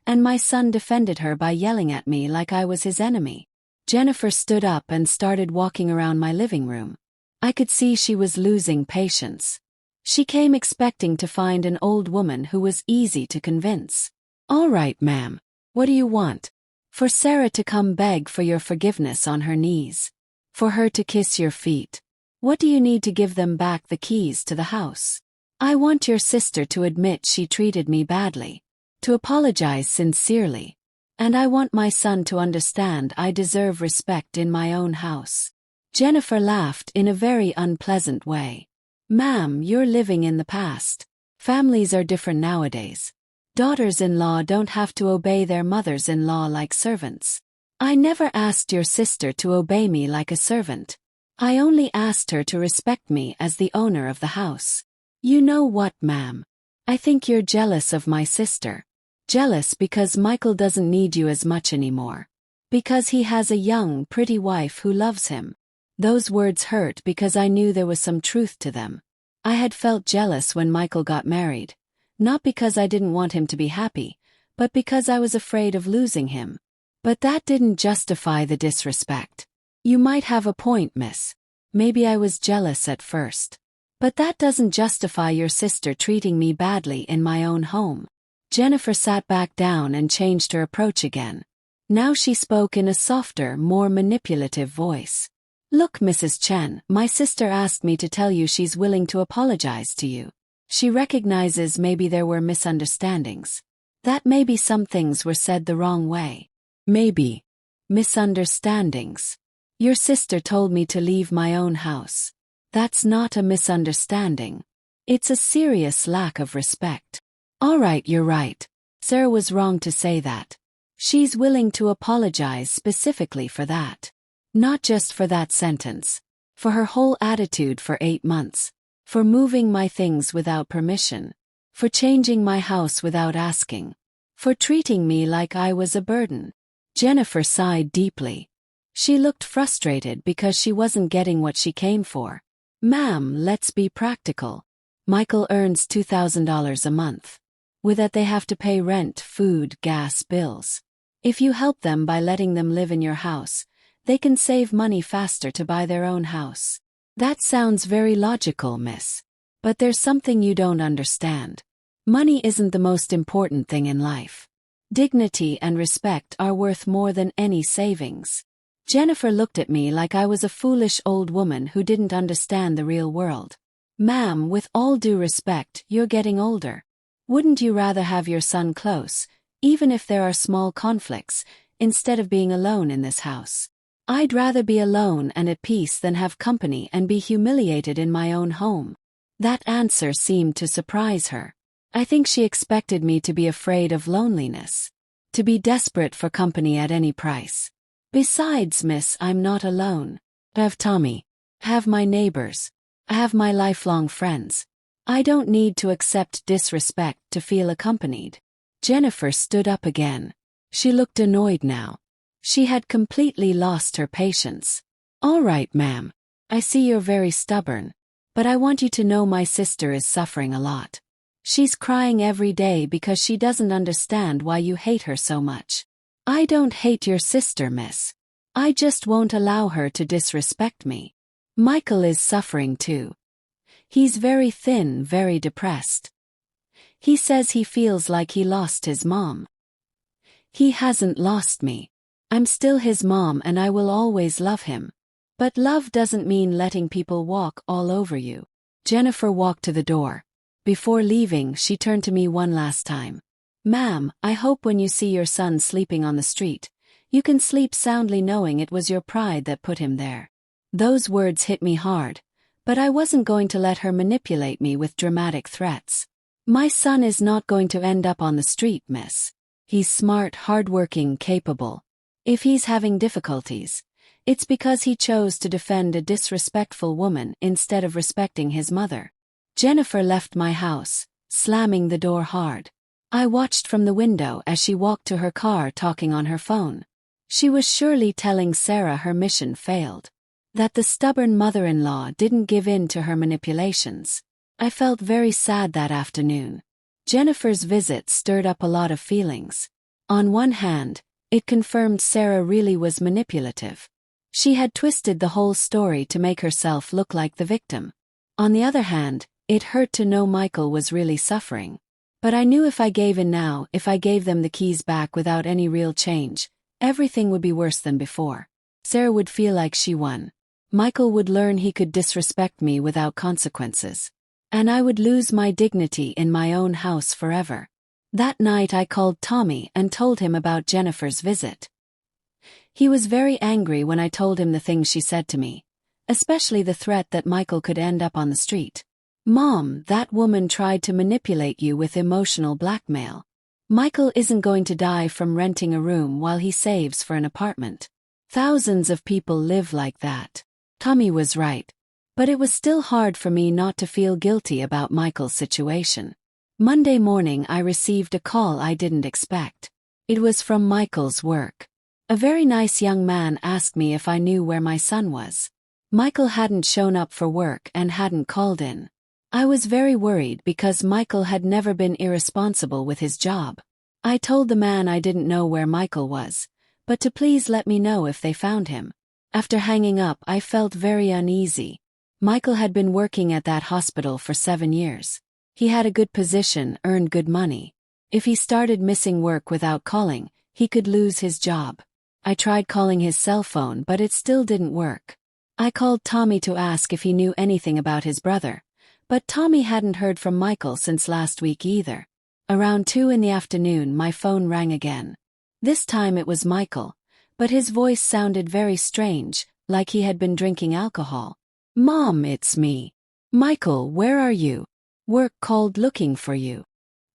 and my son defended her by yelling at me like I was his enemy." Jennifer stood up and started walking around my living room. I could see she was losing patience. She came expecting to find an old woman who was easy to convince. "All right, ma'am. What do you want?" "For Sarah to come beg for your forgiveness on her knees. For her to kiss your feet. What do you need to give them back the keys to the house? I want your sister to admit she treated me badly. To apologize sincerely. And I want my son to understand I deserve respect in my own house." Jennifer laughed in a very unpleasant way. "Ma'am, you're living in the past. Families are different nowadays. Daughters-in-law don't have to obey their mothers-in-law like servants. I never asked your sister to obey me like a servant. I only asked her to respect me as the owner of the house. You know what, ma'am? I think you're jealous of my sister. Jealous because Michael doesn't need you as much anymore. Because he has a young, pretty wife who loves him. Those words hurt because I knew there was some truth to them. I had felt jealous when Michael got married. Not because I didn't want him to be happy, but because I was afraid of losing him. But that didn't justify the disrespect. You might have a point, miss. Maybe I was jealous at first. But that doesn't justify your sister treating me badly in my own home. Jennifer sat back down and changed her approach again. Now she spoke in a softer, more manipulative voice. Look, Mrs. Chen, my sister asked me to tell you she's willing to apologize to you. She recognizes maybe there were misunderstandings. That maybe some things were said the wrong way. Maybe. Misunderstandings. Your sister told me to leave my own house. That's not a misunderstanding. It's a serious lack of respect. All right, you're right. Sarah was wrong to say that. She's willing to apologize specifically for that. Not just for that sentence. For her whole attitude for 8 months. For moving my things without permission. For changing my house without asking. For treating me like I was a burden. Jennifer sighed deeply. She looked frustrated because she wasn't getting what she came for. Ma'am, let's be practical. Michael earns $2,000 a month. With that they have to pay rent, food, gas, bills. If you help them by letting them live in your house, they can save money faster to buy their own house. That sounds very logical, miss. But there's something you don't understand. Money isn't the most important thing in life. Dignity and respect are worth more than any savings. Jennifer looked at me like I was a foolish old woman who didn't understand the real world. Ma'am, with all due respect, you're getting older. Wouldn't you rather have your son close, even if there are small conflicts, instead of being alone in this house? I'd rather be alone and at peace than have company and be humiliated in my own home. That answer seemed to surprise her. I think she expected me to be afraid of loneliness. To be desperate for company at any price. Besides, miss, I'm not alone. I have Tommy. I have my neighbors. I have my lifelong friends. I don't need to accept disrespect to feel accompanied. Jennifer stood up again. She looked annoyed now. She had completely lost her patience. All right, ma'am. I see you're very stubborn. But I want you to know my sister is suffering a lot. She's crying every day because she doesn't understand why you hate her so much. I don't hate your sister, miss. I just won't allow her to disrespect me. Michael is suffering too. He's very thin, very depressed. He says he feels like he lost his mom. He hasn't lost me. I'm still his mom and I will always love him. But love doesn't mean letting people walk all over you. Jennifer walked to the door. Before leaving, she turned to me one last time. Ma'am, I hope when you see your son sleeping on the street, you can sleep soundly knowing it was your pride that put him there. Those words hit me hard, but I wasn't going to let her manipulate me with dramatic threats. My son is not going to end up on the street, miss. He's smart, hardworking, capable. If he's having difficulties, it's because he chose to defend a disrespectful woman instead of respecting his mother. Jennifer left my house, slamming the door hard. I watched from the window as she walked to her car talking on her phone. She was surely telling Sarah her mission failed. That the stubborn mother-in-law didn't give in to her manipulations. I felt very sad that afternoon. Jennifer's visit stirred up a lot of feelings. On one hand, it confirmed Sarah really was manipulative. She had twisted the whole story to make herself look like the victim. On the other hand, it hurt to know Michael was really suffering. But I knew if I gave in now, if I gave them the keys back without any real change, everything would be worse than before. Sarah would feel like she won. Michael would learn he could disrespect me without consequences. And I would lose my dignity in my own house forever. That night I called Tommy and told him about Jennifer's visit. He was very angry when I told him the things she said to me, especially the threat that Michael could end up on the street. Mom, that woman tried to manipulate you with emotional blackmail. Michael isn't going to die from renting a room while he saves for an apartment. Thousands of people live like that. Tommy was right. But it was still hard for me not to feel guilty about Michael's situation. Monday morning I received a call I didn't expect. It was from Michael's work. A very nice young man asked me if I knew where my son was. Michael hadn't shown up for work and hadn't called in. I was very worried because Michael had never been irresponsible with his job. I told the man I didn't know where Michael was, but to please let me know if they found him. After hanging up, I felt very uneasy. Michael had been working at that hospital for 7 years. He had a good position, earned good money. If he started missing work without calling, he could lose his job. I tried calling his cell phone, but it still didn't work. I called Tommy to ask if he knew anything about his brother, but Tommy hadn't heard from Michael since last week either. Around 2 in the afternoon, my phone rang again. This time it was Michael, but his voice sounded very strange, like he had been drinking alcohol. Mom, it's me. Michael, where are you? Work called looking for you.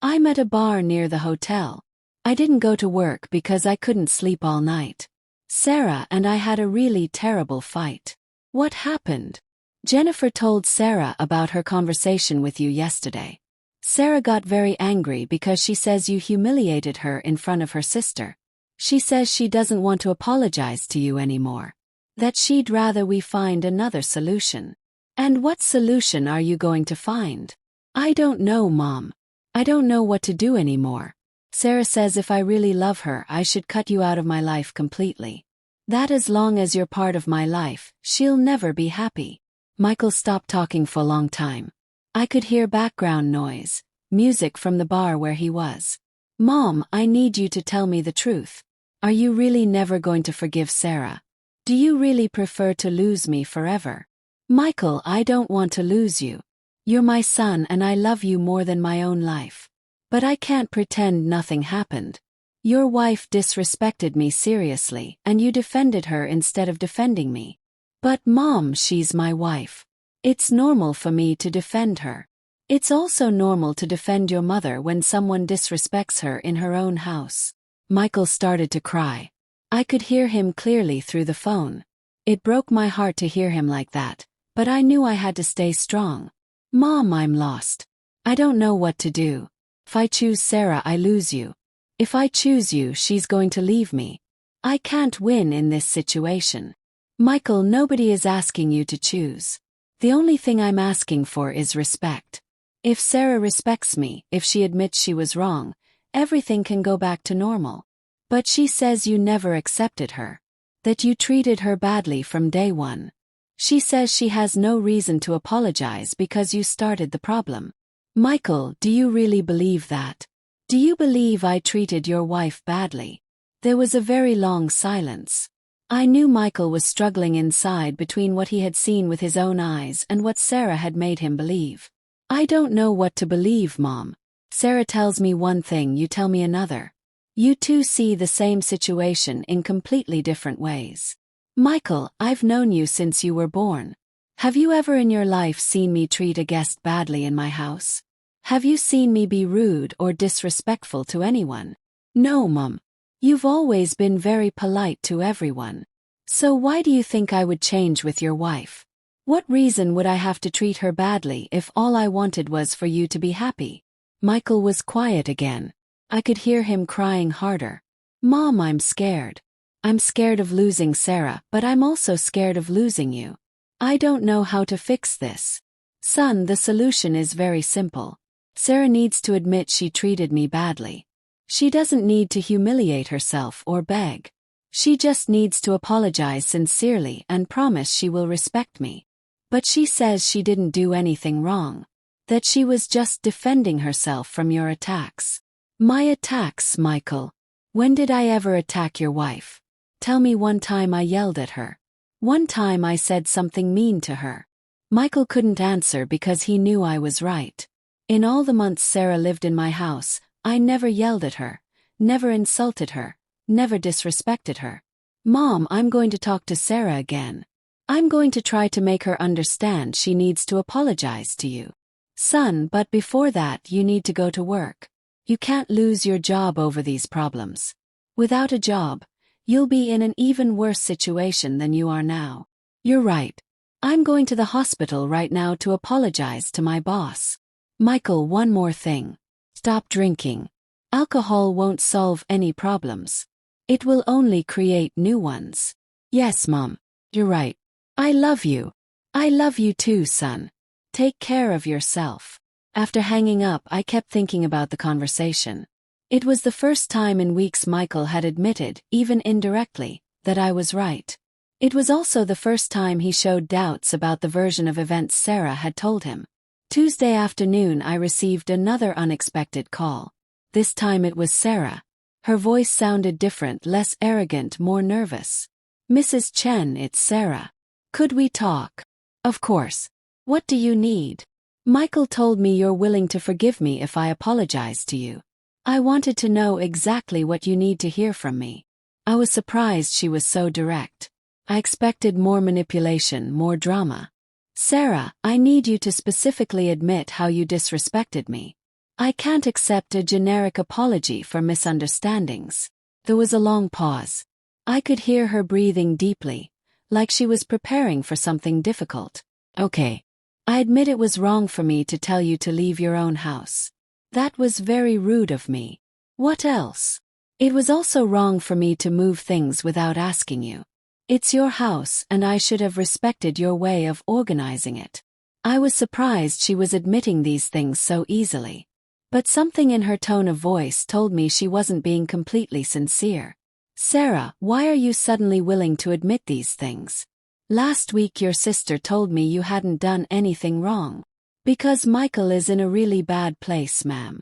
I'm at a bar near the hotel. I didn't go to work because I couldn't sleep all night. Sarah and I had a really terrible fight. What happened? Jennifer told Sarah about her conversation with you yesterday. Sarah got very angry because she says you humiliated her in front of her sister. She says she doesn't want to apologize to you anymore. That she'd rather we find another solution. And what solution are you going to find? I don't know, Mom. I don't know what to do anymore. Sarah says if I really love her, I should cut you out of my life completely. That as long as you're part of my life, she'll never be happy. Michael stopped talking for a long time. I could hear background noise, music from the bar where he was. Mom, I need you to tell me the truth. Are you really never going to forgive Sarah? Do you really prefer to lose me forever? Michael, I don't want to lose you. You're my son and I love you more than my own life. But I can't pretend nothing happened. Your wife disrespected me seriously and you defended her instead of defending me. But Mom, she's my wife. It's normal for me to defend her. It's also normal to defend your mother when someone disrespects her in her own house. Michael started to cry. I could hear him clearly through the phone. It broke my heart to hear him like that, but I knew I had to stay strong. Mom, I'm lost. I don't know what to do. If I choose Sarah, I lose you. If I choose you, she's going to leave me. I can't win in this situation. Michael, nobody is asking you to choose. The only thing I'm asking for is respect. If Sarah respects me, if she admits she was wrong, everything can go back to normal. But she says you never accepted her. That you treated her badly from day one. She says she has no reason to apologize because you started the problem. Michael, do you really believe that? Do you believe I treated your wife badly? There was a very long silence. I knew Michael was struggling inside between what he had seen with his own eyes and what Sarah had made him believe. I don't know what to believe, Mom. Sarah tells me one thing, you tell me another. You two see the same situation in completely different ways. Michael, I've known you since you were born. Have you ever in your life seen me treat a guest badly in my house? Have you seen me be rude or disrespectful to anyone? No, Mom. You've always been very polite to everyone. So why do you think I would change with your wife? What reason would I have to treat her badly if all I wanted was for you to be happy? Michael was quiet again. I could hear him crying harder. Mom, I'm scared. I'm scared of losing Sarah, but I'm also scared of losing you. I don't know how to fix this. Son, the solution is very simple. Sarah needs to admit she treated me badly. She doesn't need to humiliate herself or beg. She just needs to apologize sincerely and promise she will respect me. But she says she didn't do anything wrong. That she was just defending herself from your attacks. My attacks, Michael? When did I ever attack your wife? Tell me one time I yelled at her. One time I said something mean to her. Michael couldn't answer because he knew I was right. In all the months Sarah lived in my house, I never yelled at her, never insulted her, never disrespected her. Mom, I'm going to talk to Sarah again. I'm going to try to make her understand she needs to apologize to you. Son, but before that you need to go to work. You can't lose your job over these problems. Without a job, you'll be in an even worse situation than you are now. You're right. I'm going to the hospital right now to apologize to my boss. Michael, one more thing. Stop drinking. Alcohol won't solve any problems. It will only create new ones. Yes, Mom. You're right. I love you. I love you too, son. Take care of yourself. After hanging up, I kept thinking about the conversation. It was the first time in weeks Michael had admitted, even indirectly, that I was right. It was also the first time he showed doubts about the version of events Sarah had told him. Tuesday afternoon I received another unexpected call. This time it was Sarah. Her voice sounded different, less arrogant, more nervous. Mrs. Chen, it's Sarah. Could we talk? Of course. What do you need? Michael told me you're willing to forgive me if I apologize to you. I wanted to know exactly what you need to hear from me. I was surprised she was so direct. I expected more manipulation, more drama. Sarah, I need you to specifically admit how you disrespected me. I can't accept a generic apology for misunderstandings. There was a long pause. I could hear her breathing deeply, like she was preparing for something difficult. Okay. I admit it was wrong for me to tell you to leave your own house. That was very rude of me. What else? It was also wrong for me to move things without asking you. It's your house and I should have respected your way of organizing it. I was surprised she was admitting these things so easily. But something in her tone of voice told me she wasn't being completely sincere. Sarah, why are you suddenly willing to admit these things? Last week your sister told me you hadn't done anything wrong. Because Michael is in a really bad place, ma'am.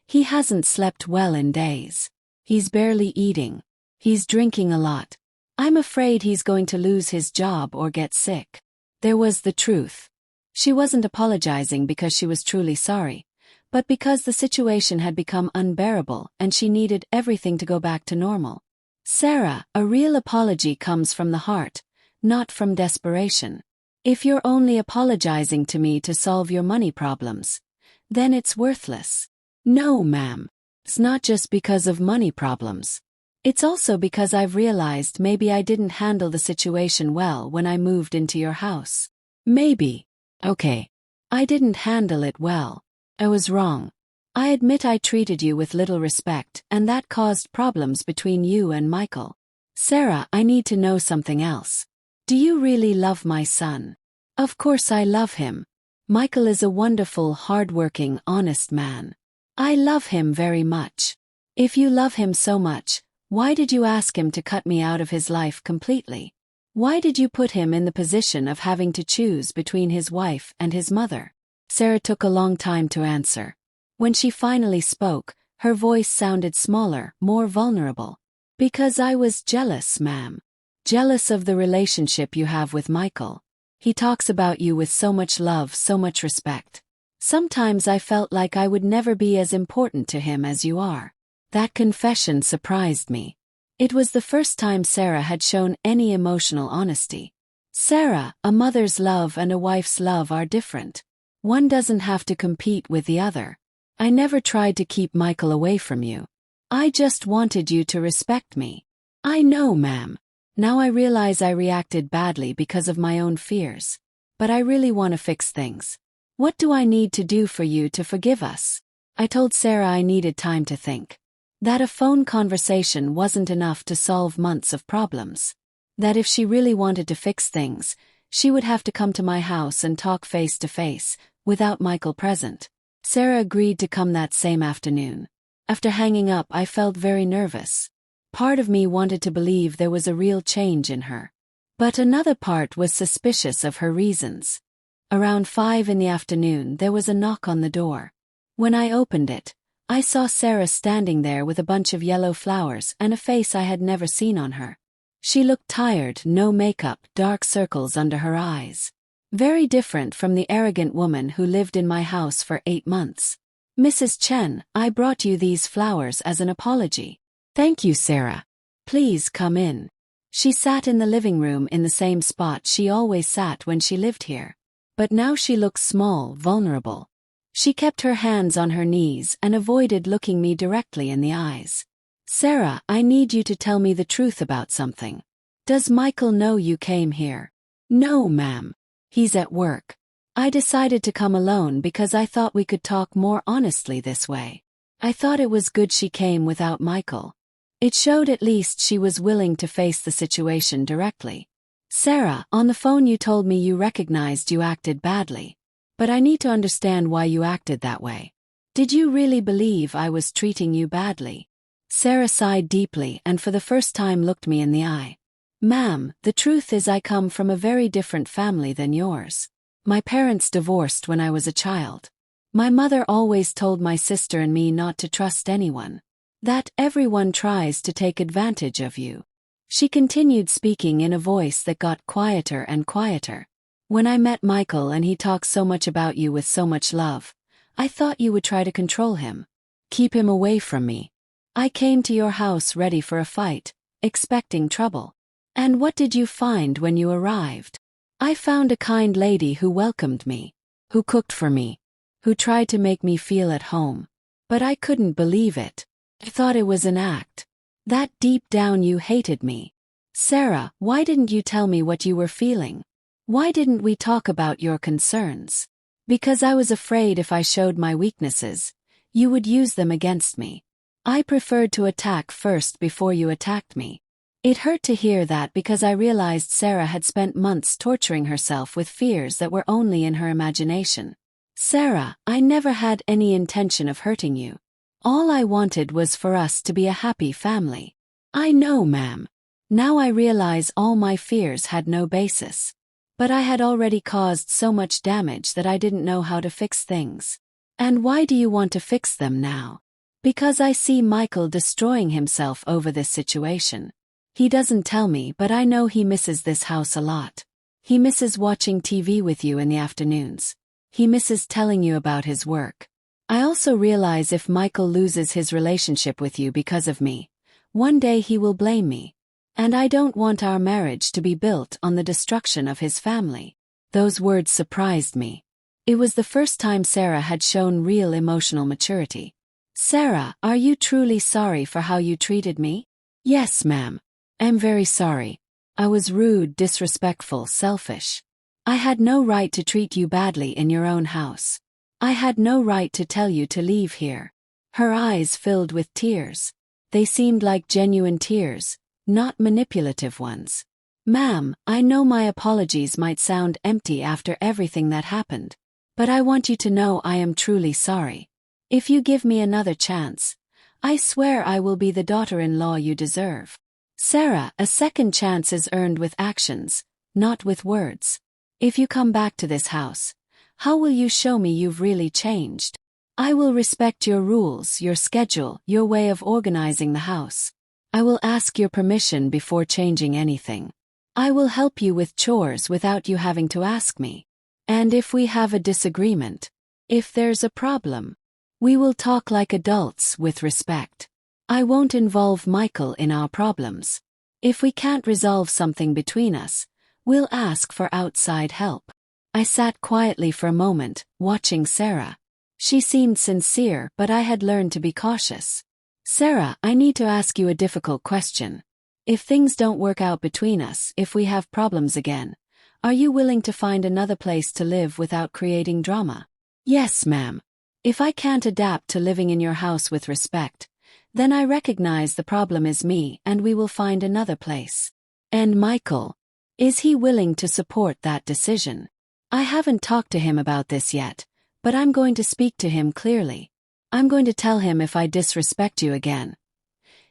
He hasn't slept well in days. He's barely eating. He's drinking a lot. I'm afraid he's going to lose his job or get sick. There was the truth. She wasn't apologizing because she was truly sorry, but because the situation had become unbearable and she needed everything to go back to normal. Sarah, a real apology comes from the heart, not from desperation. If you're only apologizing to me to solve your money problems, then it's worthless. No, ma'am. It's not just because of money problems. It's also because I've realized maybe I didn't handle the situation well when I moved into your house. Maybe. Okay. I didn't handle it well. I was wrong. I admit I treated you with little respect, and that caused problems between you and Michael. Sarah, I need to know something else. Do you really love my son? Of course I love him. Michael is a wonderful, hardworking, honest man. I love him very much. If you love him so much, why did you ask him to cut me out of his life completely? Why did you put him in the position of having to choose between his wife and his mother? Sarah took a long time to answer. When she finally spoke, her voice sounded smaller, more vulnerable. Because I was jealous, ma'am. Jealous of the relationship you have with Michael. He talks about you with so much love, so much respect. Sometimes I felt like I would never be as important to him as you are. That confession surprised me. It was the first time Sarah had shown any emotional honesty. Sarah, a mother's love and a wife's love are different. One doesn't have to compete with the other. I never tried to keep Michael away from you. I just wanted you to respect me. I know, ma'am. Now I realize I reacted badly because of my own fears. But I really want to fix things. What do I need to do for you to forgive us? I told Sarah I needed time to think. That a phone conversation wasn't enough to solve months of problems. That if she really wanted to fix things, she would have to come to my house and talk face to face, without Michael present. Sarah agreed to come that same afternoon. After hanging up, I felt very nervous. Part of me wanted to believe there was a real change in her. But another part was suspicious of her reasons. Around 5 in the afternoon, there was a knock on the door. When I opened it, I saw Sarah standing there with a bunch of yellow flowers and a face I had never seen on her. She looked tired, no makeup, dark circles under her eyes. Very different from the arrogant woman who lived in my house for 8 months. Mrs. Chen, I brought you these flowers as an apology. Thank you, Sarah. Please come in. She sat in the living room in the same spot she always sat when she lived here. but now she looked small, vulnerable. She kept her hands on her knees and avoided looking me directly in the eyes. Sarah, I need you to tell me the truth about something. Does Michael know you came here? No, ma'am. He's at work. I decided to come alone because I thought we could talk more honestly this way. I thought it was good she came without Michael. It showed at least she was willing to face the situation directly. Sarah, on the phone you told me you recognized you acted badly. But I need to understand why you acted that way. Did you really believe I was treating you badly? Sarah sighed deeply and for the first time looked me in the eye. Ma'am, the truth is I come from a very different family than yours. My parents divorced when I was a child. My mother always told my sister and me not to trust anyone. That everyone tries to take advantage of you. She continued speaking in a voice that got quieter and quieter. When I met Michael and he talked so much about you with so much love, I thought you would try to control him. Keep him away from me. I came to your house ready for a fight, expecting trouble. And what did you find when you arrived? I found a kind lady who welcomed me, who cooked for me, who tried to make me feel at home. But I couldn't believe it. I thought it was an act. That deep down you hated me. Sarah, why didn't you tell me what you were feeling? Why didn't we talk about your concerns? Because I was afraid if I showed my weaknesses, you would use them against me. I preferred to attack first before you attacked me. It hurt to hear that because I realized Sarah had spent months torturing herself with fears that were only in her imagination. Sarah, I never had any intention of hurting you. All I wanted was for us to be a happy family. I know, ma'am. Now I realize all my fears had no basis. But I had already caused so much damage that I didn't know how to fix things. And why do you want to fix them now? Because I see Michael destroying himself over this situation. He doesn't tell me, but I know he misses this house a lot. He misses watching TV with you in the afternoons. He misses telling you about his work. I also realize if Michael loses his relationship with you because of me, one day he will blame me. And I don't want our marriage to be built on the destruction of his family. Those words surprised me. It was the first time Sarah had shown real emotional maturity. Sarah, are you truly sorry for how you treated me? Yes, ma'am. I'm very sorry. I was rude, disrespectful, selfish. I had no right to treat you badly in your own house. I had no right to tell you to leave here. Her eyes filled with tears. They seemed like genuine tears, not manipulative ones. Ma'am, I know my apologies might sound empty after everything that happened, but I want you to know I am truly sorry. If you give me another chance, I swear I will be the daughter-in-law you deserve. Sarah, a second chance is earned with actions, not with words. If you come back to this house, how will you show me you've really changed? I will respect your rules, your schedule, your way of organizing the house. I will ask your permission before changing anything. I will help you with chores without you having to ask me. And if we have a disagreement, if there's a problem, we will talk like adults with respect. I won't involve Michael in our problems. If we can't resolve something between us, we'll ask for outside help. I sat quietly for a moment, watching Sarah. She seemed sincere, but I had learned to be cautious. Sarah, I need to ask you a difficult question. If things don't work out between us, if we have problems again, are you willing to find another place to live without creating drama? Yes, ma'am. If I can't adapt to living in your house with respect, then I recognize the problem is me and we will find another place. And Michael, is he willing to support that decision? I haven't talked to him about this yet, but I'm going to speak to him clearly. I'm going to tell him if I disrespect you again.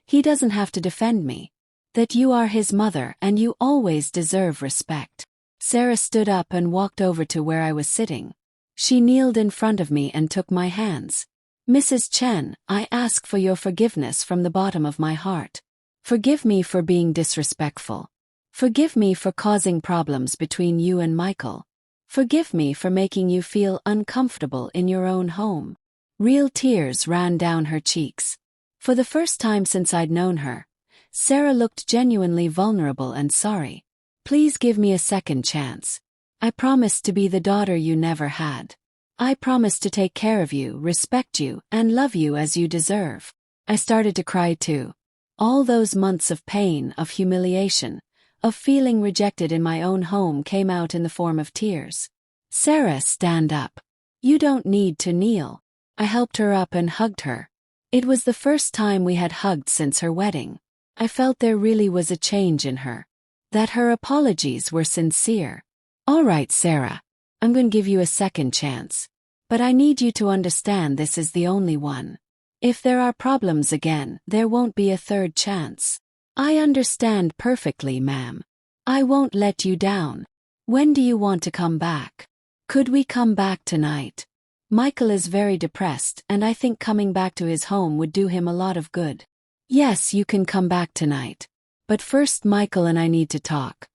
He doesn't have to defend me. That you are his mother and you always deserve respect. Sarah stood up and walked over to where I was sitting. She kneeled in front of me and took my hands. Mrs. Chen, I ask for your forgiveness from the bottom of my heart. Forgive me for being disrespectful. Forgive me for causing problems between you and Michael. Forgive me for making you feel uncomfortable in your own home. Real tears ran down her cheeks. For the first time since I'd known her, Sarah looked genuinely vulnerable and sorry. Please give me a second chance. I promised to be the daughter you never had. I promised to take care of you, respect you, and love you as you deserve. I started to cry too. All those months of pain, of humiliation, of feeling rejected in my own home came out in the form of tears. Sarah, stand up. You don't need to kneel. I helped her up and hugged her. It was the first time we had hugged since her wedding. I felt there really was a change in her. That her apologies were sincere. All right, Sarah. I'm going to give you a second chance. But I need you to understand this is the only one. If there are problems again, there won't be a third chance. I understand perfectly, ma'am. I won't let you down. When do you want to come back? Could we come back tonight? Michael is very depressed, and I think coming back to his home would do him a lot of good. Yes, you can come back tonight. But first Michael and I need to talk.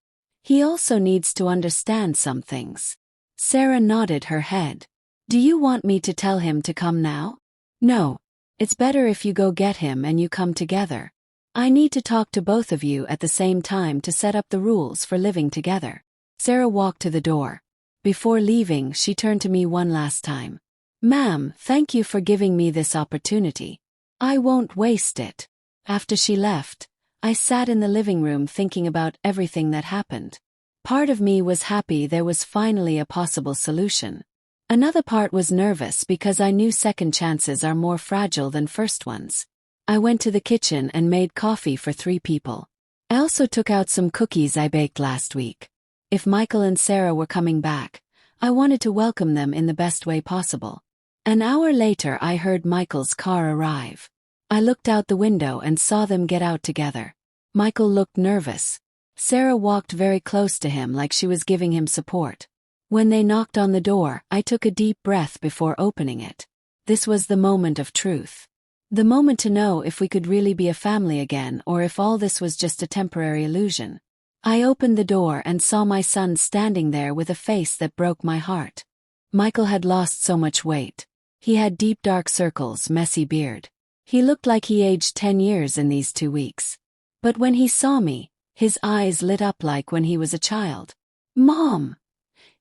He also needs to understand some things. Sarah nodded her head. Do you want me to tell him to come now? No. It's better if you go get him and you come together. I need to talk to both of you at the same time to set up the rules for living together. Sarah walked to the door. Before leaving, she turned to me one last time. Ma'am, thank you for giving me this opportunity. I won't waste it. After she left, I sat in the living room thinking about everything that happened. Part of me was happy there was finally a possible solution. Another part was nervous because I knew second chances are more fragile than first ones. I went to the kitchen and made coffee for 3 people. I also took out some cookies I baked last week. If Michael and Sarah were coming back, I wanted to welcome them in the best way possible. An hour later I heard Michael's car arrive. I looked out the window and saw them get out together. Michael looked nervous. Sarah walked very close to him like she was giving him support. When they knocked on the door, I took a deep breath before opening it. This was the moment of truth. The moment to know if we could really be a family again or if all this was just a temporary illusion. I opened the door and saw my son standing there with a face that broke my heart. Michael had lost so much weight. He had deep dark circles, messy beard. He looked like he aged 10 years in these 2 weeks. But when he saw me, his eyes lit up like when he was a child. Mom!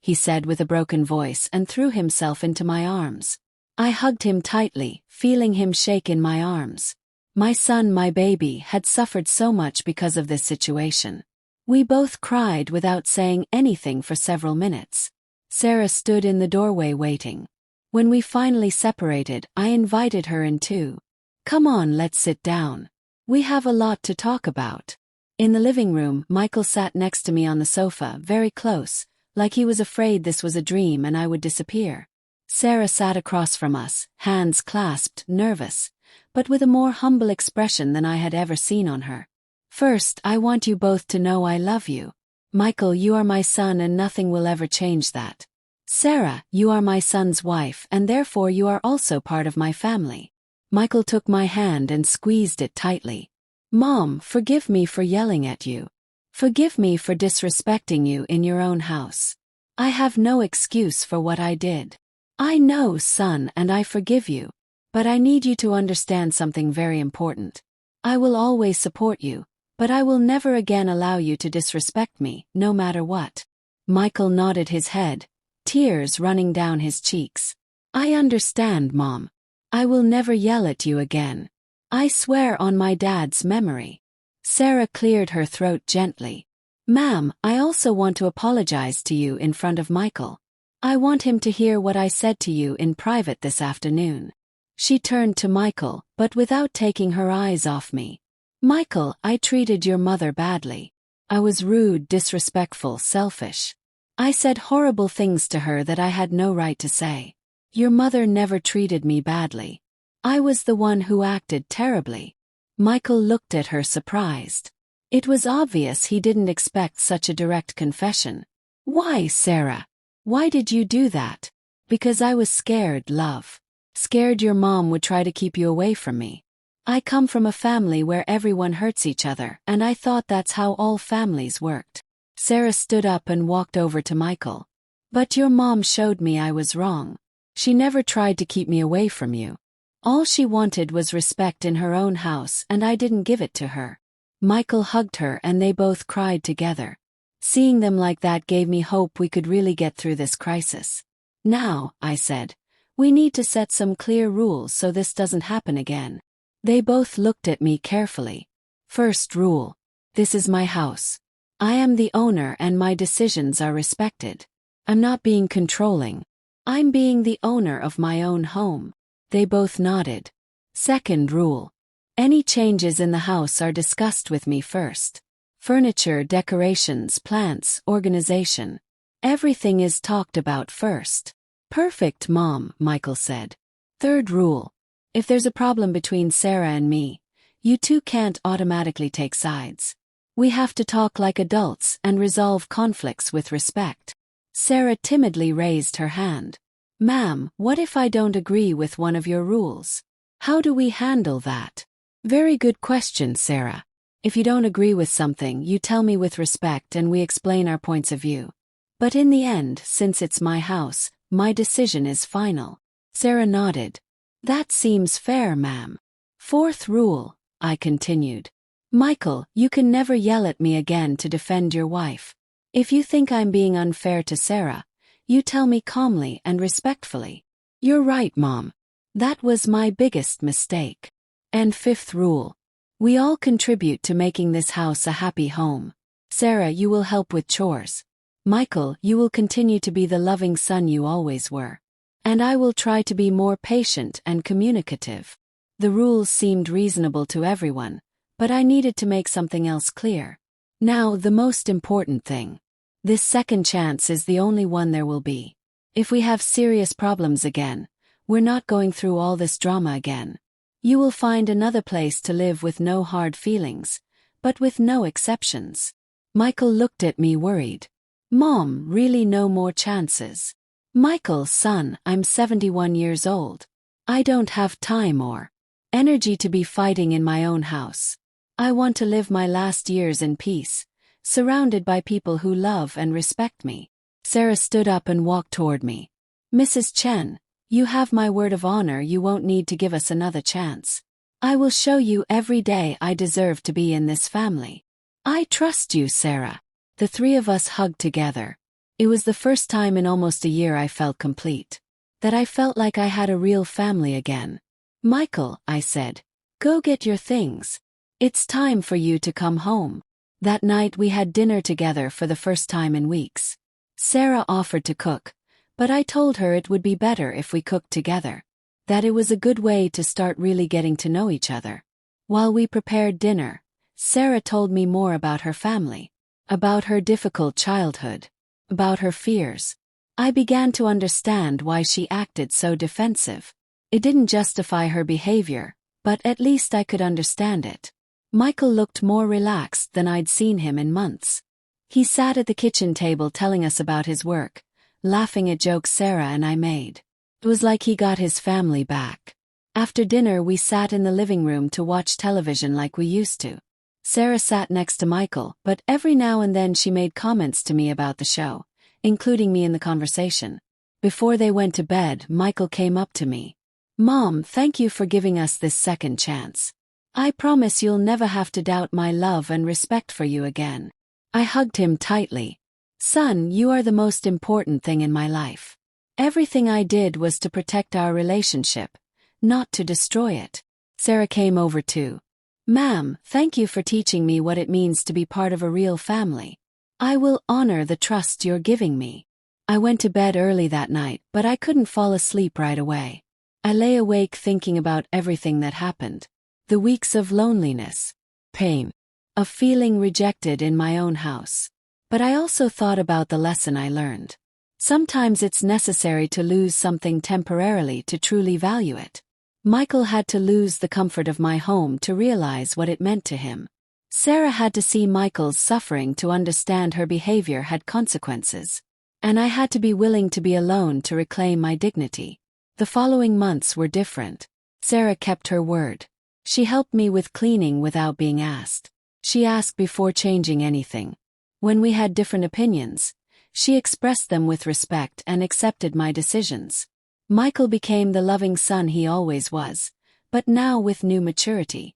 He said with a broken voice and threw himself into my arms. I hugged him tightly, feeling him shake in my arms. My son, my baby, had suffered so much because of this situation. We both cried without saying anything for several minutes. Sarah stood in the doorway waiting. When we finally separated, I invited her in too. Come on, let's sit down. We have a lot to talk about. In the living room, Michael sat next to me on the sofa, very close, like he was afraid this was a dream and I would disappear. Sarah sat across from us, hands clasped, nervous, but with a more humble expression than I had ever seen on her. First, I want you both to know I love you. Michael, you are my son and nothing will ever change that. Sarah, you are my son's wife and therefore you are also part of my family. Michael took my hand and squeezed it tightly. Mom, forgive me for yelling at you. Forgive me for disrespecting you in your own house. I have no excuse for what I did. I know, son, and I forgive you. But I need you to understand something very important. I will always support you, but I will never again allow you to disrespect me, no matter what. Michael nodded his head, tears running down his cheeks. I understand, Mom. I will never yell at you again. I swear on my dad's memory. Sarah cleared her throat gently. Ma'am, I also want to apologize to you in front of Michael. I want him to hear what I said to you in private this afternoon. She turned to Michael, but without taking her eyes off me. Michael, I treated your mother badly. I was rude, disrespectful, selfish. I said horrible things to her that I had no right to say. Your mother never treated me badly. I was the one who acted terribly. Michael looked at her surprised. It was obvious he didn't expect such a direct confession. Why, Sarah? Why did you do that? Because I was scared, love. Scared your mom would try to keep you away from me. I come from a family where everyone hurts each other, and I thought that's how all families worked. Sarah stood up and walked over to Michael. But your mom showed me I was wrong. She never tried to keep me away from you. All she wanted was respect in her own house and I didn't give it to her. Michael hugged her and they both cried together. Seeing them like that gave me hope we could really get through this crisis. Now, I said, we need to set some clear rules so this doesn't happen again. They both looked at me carefully. First rule. This is my house. I am the owner and my decisions are respected. I'm not being controlling. I'm being the owner of my own home. They both nodded. Second rule. Any changes in the house are discussed with me first. Furniture, decorations, plants, organization. Everything is talked about first. Perfect, Mom, Michael said. Third rule. If there's a problem between Sarah and me, you two can't automatically take sides. We have to talk like adults and resolve conflicts with respect. Sarah timidly raised her hand. Ma'am, what if I don't agree with one of your rules? How do we handle that? Very good question, Sarah. If you don't agree with something, you tell me with respect and we explain our points of view. But in the end, since it's my house, my decision is final. Sarah nodded. That seems fair, ma'am. Fourth rule, I continued. Michael, you can never yell at me again to defend your wife. If you think I'm being unfair to Sarah, you tell me calmly and respectfully. You're right, Mom. That was my biggest mistake. And fifth rule. We all contribute to making this house a happy home. Sarah, you will help with chores. Michael, you will continue to be the loving son you always were. And I will try to be more patient and communicative. The rules seemed reasonable to everyone, but I needed to make something else clear. Now, the most important thing. This second chance is the only one there will be. If we have serious problems again, we're not going through all this drama again. You will find another place to live with no hard feelings, but with no exceptions. Michael looked at me worried. Mom, really no more chances? Michael, son, I'm 71 years old. I don't have time or energy to be fighting in my own house. I want to live my last years in peace, surrounded by people who love and respect me. Sarah stood up and walked toward me. Mrs. Chen, you have my word of honor you won't need to give us another chance. I will show you every day I deserve to be in this family. I trust you, Sarah. The three of us hugged together. It was the first time in almost a year I felt complete. That I felt like I had a real family again. Michael, I said, go get your things. It's time for you to come home. That night we had dinner together for the first time in weeks. Sarah offered to cook, but I told her it would be better if we cooked together. That it was a good way to start really getting to know each other. While we prepared dinner, Sarah told me more about her family, about her difficult childhood, about her fears. I began to understand why she acted so defensive. It didn't justify her behavior, but at least I could understand it. Michael looked more relaxed than I'd seen him in months. He sat at the kitchen table telling us about his work, laughing at jokes Sarah and I made. It was like he got his family back. After dinner we sat in the living room to watch television like we used to. Sarah sat next to Michael, but every now and then she made comments to me about the show, including me in the conversation. Before they went to bed, Michael came up to me. Mom, thank you for giving us this second chance. I promise you'll never have to doubt my love and respect for you again. I hugged him tightly. Son, you are the most important thing in my life. Everything I did was to protect our relationship, not to destroy it. Sarah came over too. Ma'am, thank you for teaching me what it means to be part of a real family. I will honor the trust you're giving me. I went to bed early that night, but I couldn't fall asleep right away. I lay awake thinking about everything that happened. The weeks of loneliness, pain, of feeling rejected in my own house. But I also thought about the lesson I learned. Sometimes it's necessary to lose something temporarily to truly value it. Michael had to lose the comfort of my home to realize what it meant to him. Sarah had to see Michael's suffering to understand her behavior had consequences. And I had to be willing to be alone to reclaim my dignity. The following months were different. Sarah kept her word. She helped me with cleaning without being asked. She asked before changing anything. When we had different opinions, she expressed them with respect and accepted my decisions. Michael became the loving son he always was, but now with new maturity.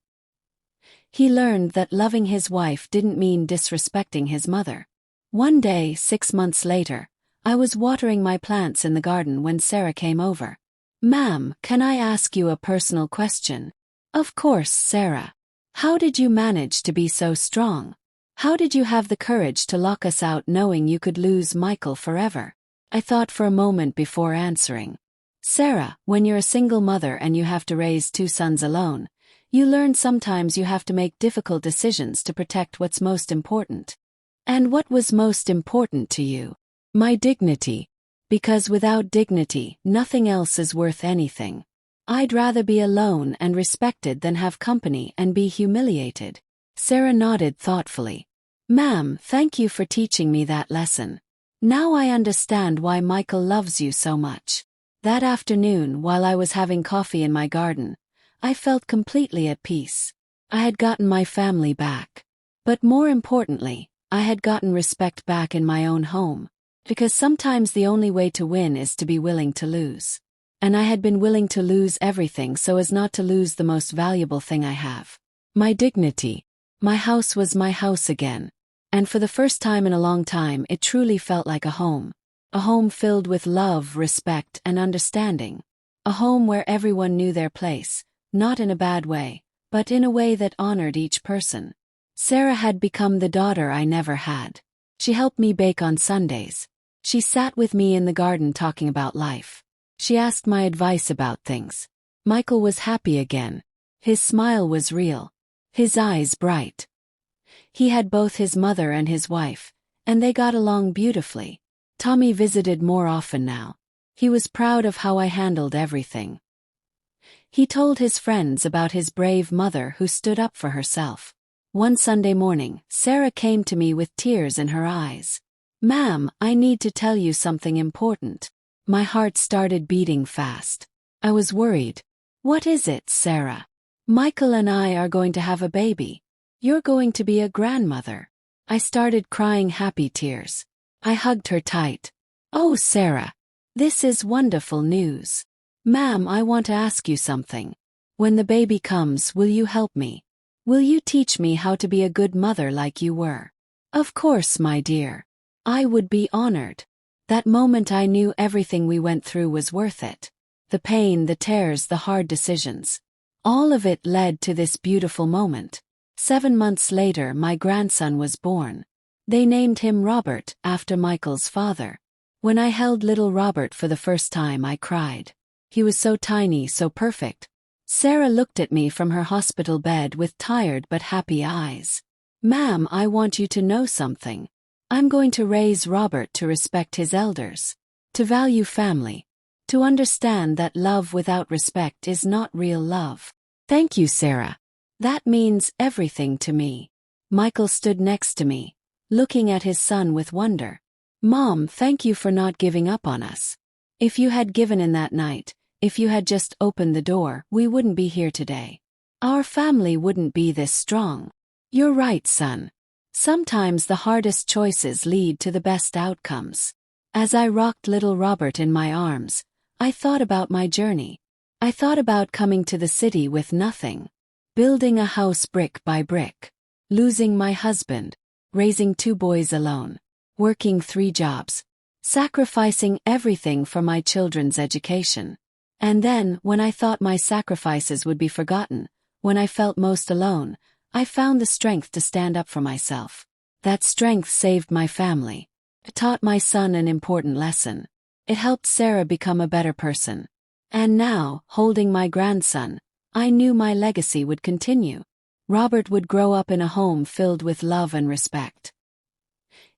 He learned that loving his wife didn't mean disrespecting his mother. One day, 6 months later, I was watering my plants in the garden when Sarah came over. "Ma'am, can I ask you a personal question?" "Of course, Sarah. How did you manage to be so strong? How did you have the courage to lock us out knowing you could lose Michael forever?" I thought for a moment before answering. "Sarah, when you're a single mother and you have to raise 2 sons alone, you learn sometimes you have to make difficult decisions to protect what's most important." "And what was most important to you?" "My dignity. Because without dignity, nothing else is worth anything. I'd rather be alone and respected than have company and be humiliated." Sarah nodded thoughtfully. "Ma'am, thank you for teaching me that lesson. Now I understand why Michael loves you so much." That afternoon, while I was having coffee in my garden, I felt completely at peace. I had gotten my family back. But more importantly, I had gotten respect back in my own home. Because sometimes the only way to win is to be willing to lose. And I had been willing to lose everything so as not to lose the most valuable thing I have. My dignity. My house was my house again. And for the first time in a long time, it truly felt like a home. A home filled with love, respect, and understanding. A home where everyone knew their place, not in a bad way, but in a way that honored each person. Sarah had become the daughter I never had. She helped me bake on Sundays. She sat with me in the garden talking about life. She asked my advice about things. Michael was happy again. His smile was real. His eyes bright. He had both his mother and his wife, and they got along beautifully. Tommy visited more often now. He was proud of how I handled everything. He told his friends about his brave mother who stood up for herself. One Sunday morning, Sarah came to me with tears in her eyes. "Ma'am, I need to tell you something important." My heart started beating fast. I was worried. "What is it, Sarah?" "Michael and I are going to have a baby. You're going to be a grandmother." I started crying happy tears. I hugged her tight. "Oh, Sarah, this is wonderful news. Ma'am, I want to ask you something. When the baby comes, will you help me? Will you teach me how to be a good mother like you were?" "Of course, my dear. I would be honored." That moment I knew everything we went through was worth it. The pain, the tears, the hard decisions. All of it led to this beautiful moment. 7 months later, my grandson was born. They named him Robert, after Michael's father. When I held little Robert for the first time, I cried. He was so tiny, so perfect. Sarah looked at me from her hospital bed with tired but happy eyes. "Ma'am, I want you to know something. I'm going to raise Robert to respect his elders, to value family, to understand that love without respect is not real love." "Thank you, Sarah. That means everything to me." Michael stood next to me, looking at his son with wonder. "Mom, thank you for not giving up on us. If you had given in that night, if you had just opened the door, we wouldn't be here today. Our family wouldn't be this strong." "You're right, son. Sometimes the hardest choices lead to the best outcomes." As I rocked little Robert in my arms, I thought about my journey. I thought about coming to the city with nothing, building a house brick by brick, losing my husband, raising 2 boys alone, working 3 jobs, sacrificing everything for my children's education. And then, when I thought my sacrifices would be forgotten, when I felt most alone, I found the strength to stand up for myself. That strength saved my family. It taught my son an important lesson. It helped Sarah become a better person. And now, holding my grandson, I knew my legacy would continue. Robert would grow up in a home filled with love and respect.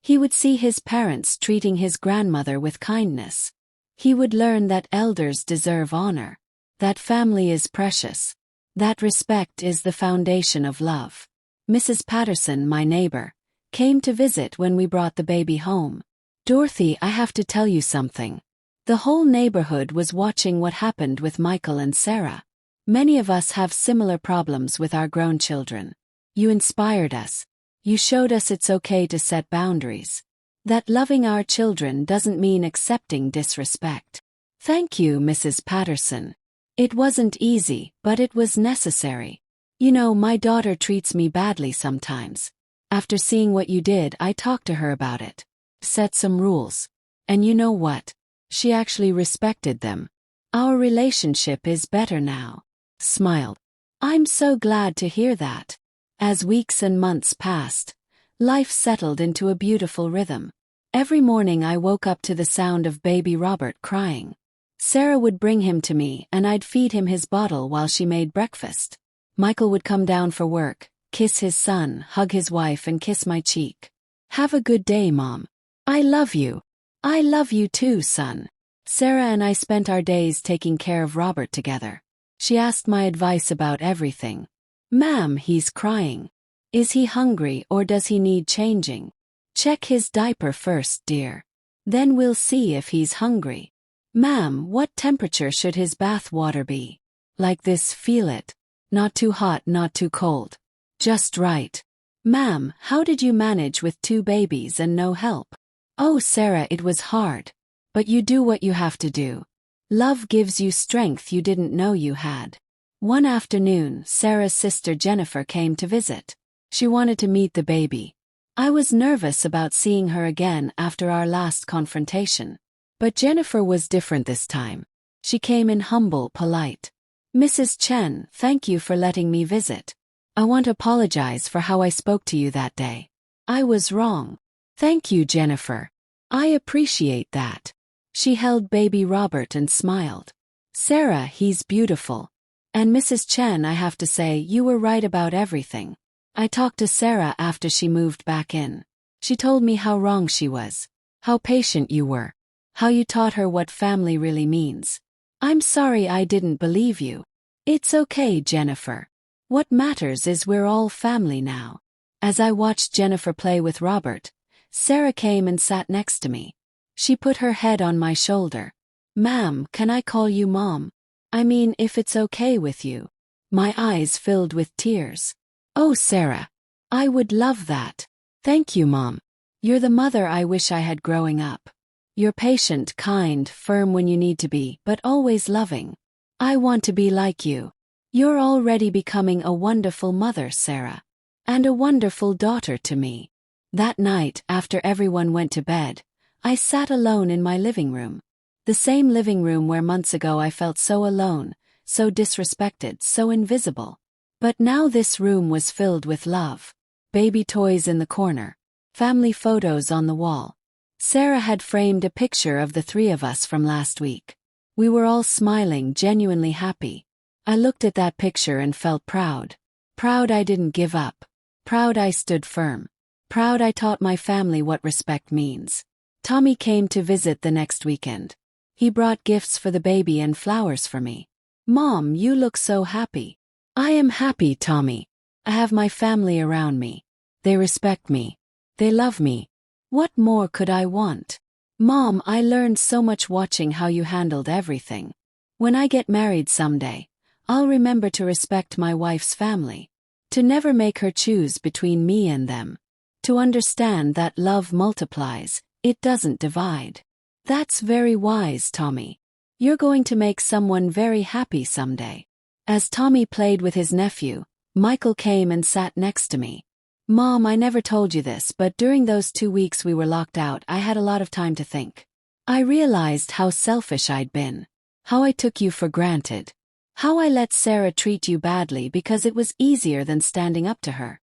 He would see his parents treating his grandmother with kindness. He would learn that elders deserve honor, that family is precious, that respect is the foundation of love. Mrs. Patterson, my neighbor, came to visit when we brought the baby home. "Dorothy, I have to tell you something." The whole neighborhood was watching what happened with Michael and Sarah. Many of us have similar problems with our grown children. You inspired us. You showed us it's okay to set boundaries. That loving our children doesn't mean accepting disrespect. Thank you, Mrs. Patterson. It wasn't easy, but it was necessary. You know, my daughter treats me badly sometimes. After seeing what you did, I talked to her about it. Set some rules. And you know what? She actually respected them. Our relationship is better now. Smiled. I'm so glad to hear that. As weeks and months passed, life settled into a beautiful rhythm. Every morning I woke up to the sound of baby Robert crying. Sarah would bring him to me and I'd feed him his bottle while she made breakfast. Michael would come down for work, kiss his son, hug his wife and kiss my cheek. Have a good day, Mom. I love you. I love you too, son. Sarah and I spent our days taking care of Robert together. She asked my advice about everything. Ma'am, he's crying. Is he hungry or does he need changing? Check his diaper first, dear. Then we'll see if he's hungry. Ma'am, what temperature should his bath water be? Like this, feel it. Not too hot, not too cold. Just right. Ma'am, how did you manage with 2 babies and no help? Oh, Sarah, it was hard. But you do what you have to do. Love gives you strength you didn't know you had. One afternoon, Sarah's sister Jennifer came to visit. She wanted to meet the baby. I was nervous about seeing her again after our last confrontation. But Jennifer was different this time. She came in humble, polite. Mrs. Chen, thank you for letting me visit. I want to apologize for how I spoke to you that day. I was wrong. Thank you, Jennifer. I appreciate that. She held baby Robert and smiled. Sarah, he's beautiful. And Mrs. Chen, I have to say, you were right about everything. I talked to Sarah after she moved back in. She told me how wrong she was. How patient you were. How you taught her what family really means. I'm sorry I didn't believe you. It's okay, Jennifer. What matters is we're all family now. As I watched Jennifer play with Robert, Sarah came and sat next to me. She put her head on my shoulder. Ma'am, can I call you Mom? I mean, if it's okay with you. My eyes filled with tears. Oh, Sarah. I would love that. Thank you, Mom. You're the mother I wish I had growing up. You're patient, kind, firm when you need to be, but always loving. I want to be like you. You're already becoming a wonderful mother, Sarah. And a wonderful daughter to me. That night, after everyone went to bed, I sat alone in my living room. The same living room where months ago I felt so alone, so disrespected, so invisible. But now this room was filled with love. Baby toys in the corner. Family photos on the wall. Sarah had framed a picture of the 3 of us from last week. We were all smiling, genuinely happy. I looked at that picture and felt proud. Proud I didn't give up. Proud I stood firm. Proud I taught my family what respect means. Tommy came to visit the next weekend. He brought gifts for the baby and flowers for me. Mom, you look so happy. I am happy, Tommy. I have my family around me. They respect me. They love me. What more could I want? Mom, I learned so much watching how you handled everything. When I get married someday, I'll remember to respect my wife's family. To never make her choose between me and them. To understand that love multiplies, it doesn't divide. That's very wise, Tommy. You're going to make someone very happy someday. As Tommy played with his nephew, Michael came and sat next to me. Mom, I never told you this, but during those 2 weeks we were locked out, I had a lot of time to think. I realized how selfish I'd been. How I took you for granted. How I let Sarah treat you badly because it was easier than standing up to her.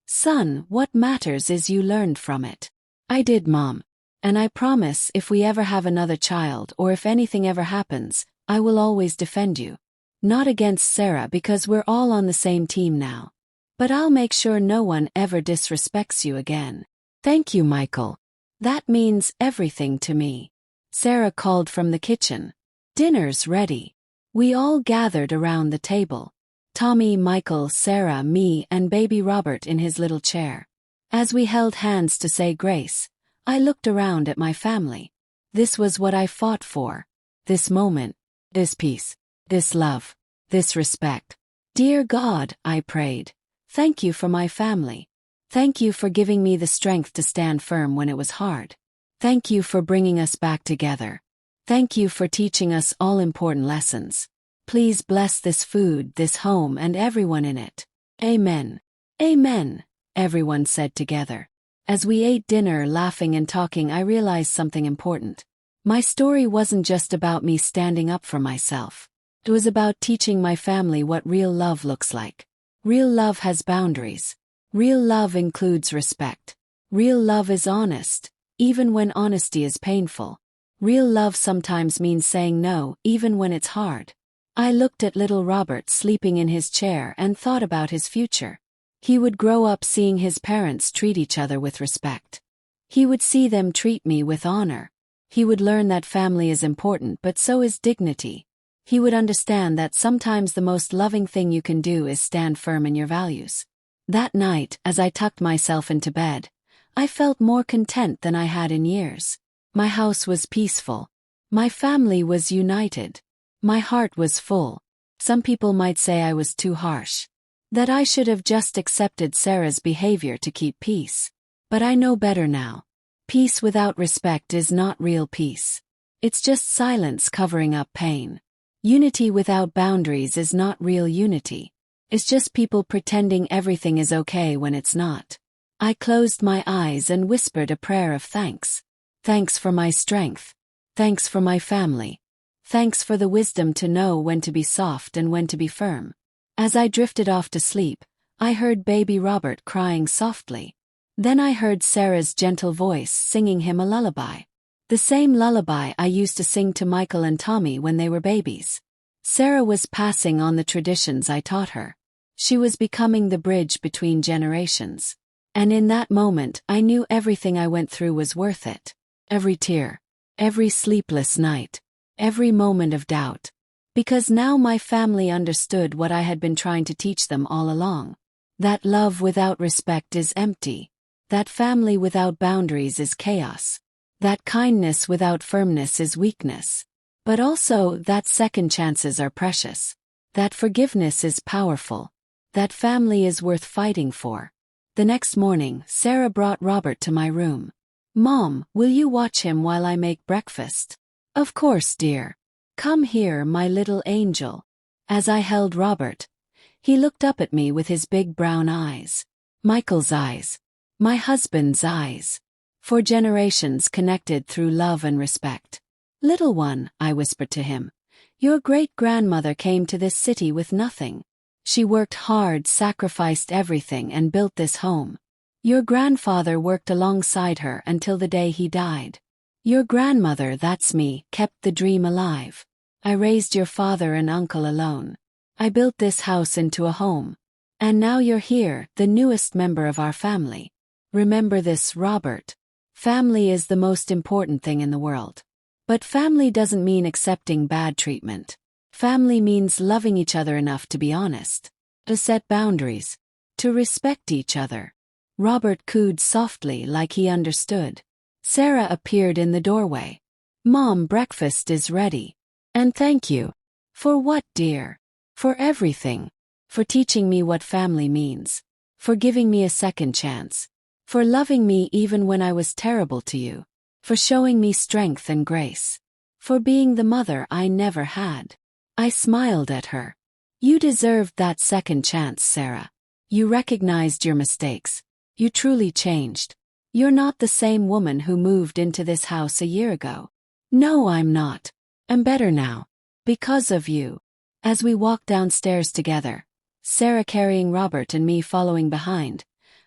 Son, what matters is you learned from it. I did, Mom. And I promise if we ever have another child or if anything ever happens, I will always defend you. Not against Sarah because we're all on the same team now. But I'll make sure no one ever disrespects you again. Thank you, Michael. That means everything to me. Sarah called from the kitchen. Dinner's ready. We all gathered around the table. Tommy, Michael, Sarah, me, and baby Robert in his little chair. As we held hands to say grace, I looked around at my family. This was what I fought for. This moment. This peace. This love. This respect. Dear God, I prayed. Thank you for my family. Thank you for giving me the strength to stand firm when it was hard. Thank you for bringing us back together. Thank you for teaching us all important lessons. Please bless this food, this home, and everyone in it. Amen. Amen. everyone said together. As we ate dinner, laughing and talking, I realized something important. My story wasn't just about me standing up for myself. It was about teaching my family what real love looks like. Real love has boundaries. Real love includes respect. Real love is honest, even when honesty is painful. Real love sometimes means saying no, even when it's hard. I looked at little Robert sleeping in his chair and thought about his future. He would grow up seeing his parents treat each other with respect. He would see them treat me with honor. He would learn that family is important, but so is dignity. He would understand that sometimes the most loving thing you can do is stand firm in your values. That night, as I tucked myself into bed, I felt more content than I had in years. My house was peaceful. My family was united. My heart was full. Some people might say I was too harsh, that I should have just accepted Sarah's behavior to keep peace. But I know better now. Peace without respect is not real peace. It's just silence covering up pain. Unity without boundaries is not real unity. It's just people pretending everything is okay when it's not. I closed my eyes and whispered a prayer of thanks. Thanks for my strength. Thanks for my family. Thanks for the wisdom to know when to be soft and when to be firm. As I drifted off to sleep, I heard baby Robert crying softly. Then I heard Sarah's gentle voice singing him a lullaby. The same lullaby I used to sing to Michael and Tommy when they were babies. Sarah was passing on the traditions I taught her. She was becoming the bridge between generations. And in that moment, I knew everything I went through was worth it. Every tear. Every sleepless night. Every moment of doubt. Because now my family understood what I had been trying to teach them all along. That love without respect is empty. That family without boundaries is chaos. That kindness without firmness is weakness. But also that second chances are precious. That forgiveness is powerful. That family is worth fighting for. The next morning, Sarah brought Robert to my room. "Mom, will you watch him while I make breakfast?" "Of course, dear. Come here, my little angel." As I held Robert, he looked up at me with his big brown eyes. Michael's eyes. My husband's eyes. For generations connected through love and respect. "Little one," I whispered to him, "your great-grandmother came to this city with nothing. She worked hard, sacrificed everything, and built this home. Your grandfather worked alongside her until the day he died. Your grandmother, that's me, kept the dream alive. I raised your father and uncle alone. I built this house into a home. And now you're here, the newest member of our family. Remember this, Robert. Family is the most important thing in the world. But family doesn't mean accepting bad treatment. Family means loving each other enough to be honest, to set boundaries, to respect each other." Robert cooed softly like he understood. Sarah appeared in the doorway. "Mom, breakfast is ready. And thank you." "For what, dear?" "For everything. For teaching me what family means. For giving me a second chance. For loving me even when I was terrible to you. For showing me strength and grace. For being the mother I never had." I smiled at her. "You deserved that second chance, Sarah. You recognized your mistakes. You truly changed. You're not the same woman who moved into this house a year ago." "No, I'm not. I'm better now. Because of you." As we walked downstairs together, Sarah carrying Robert and me following behind,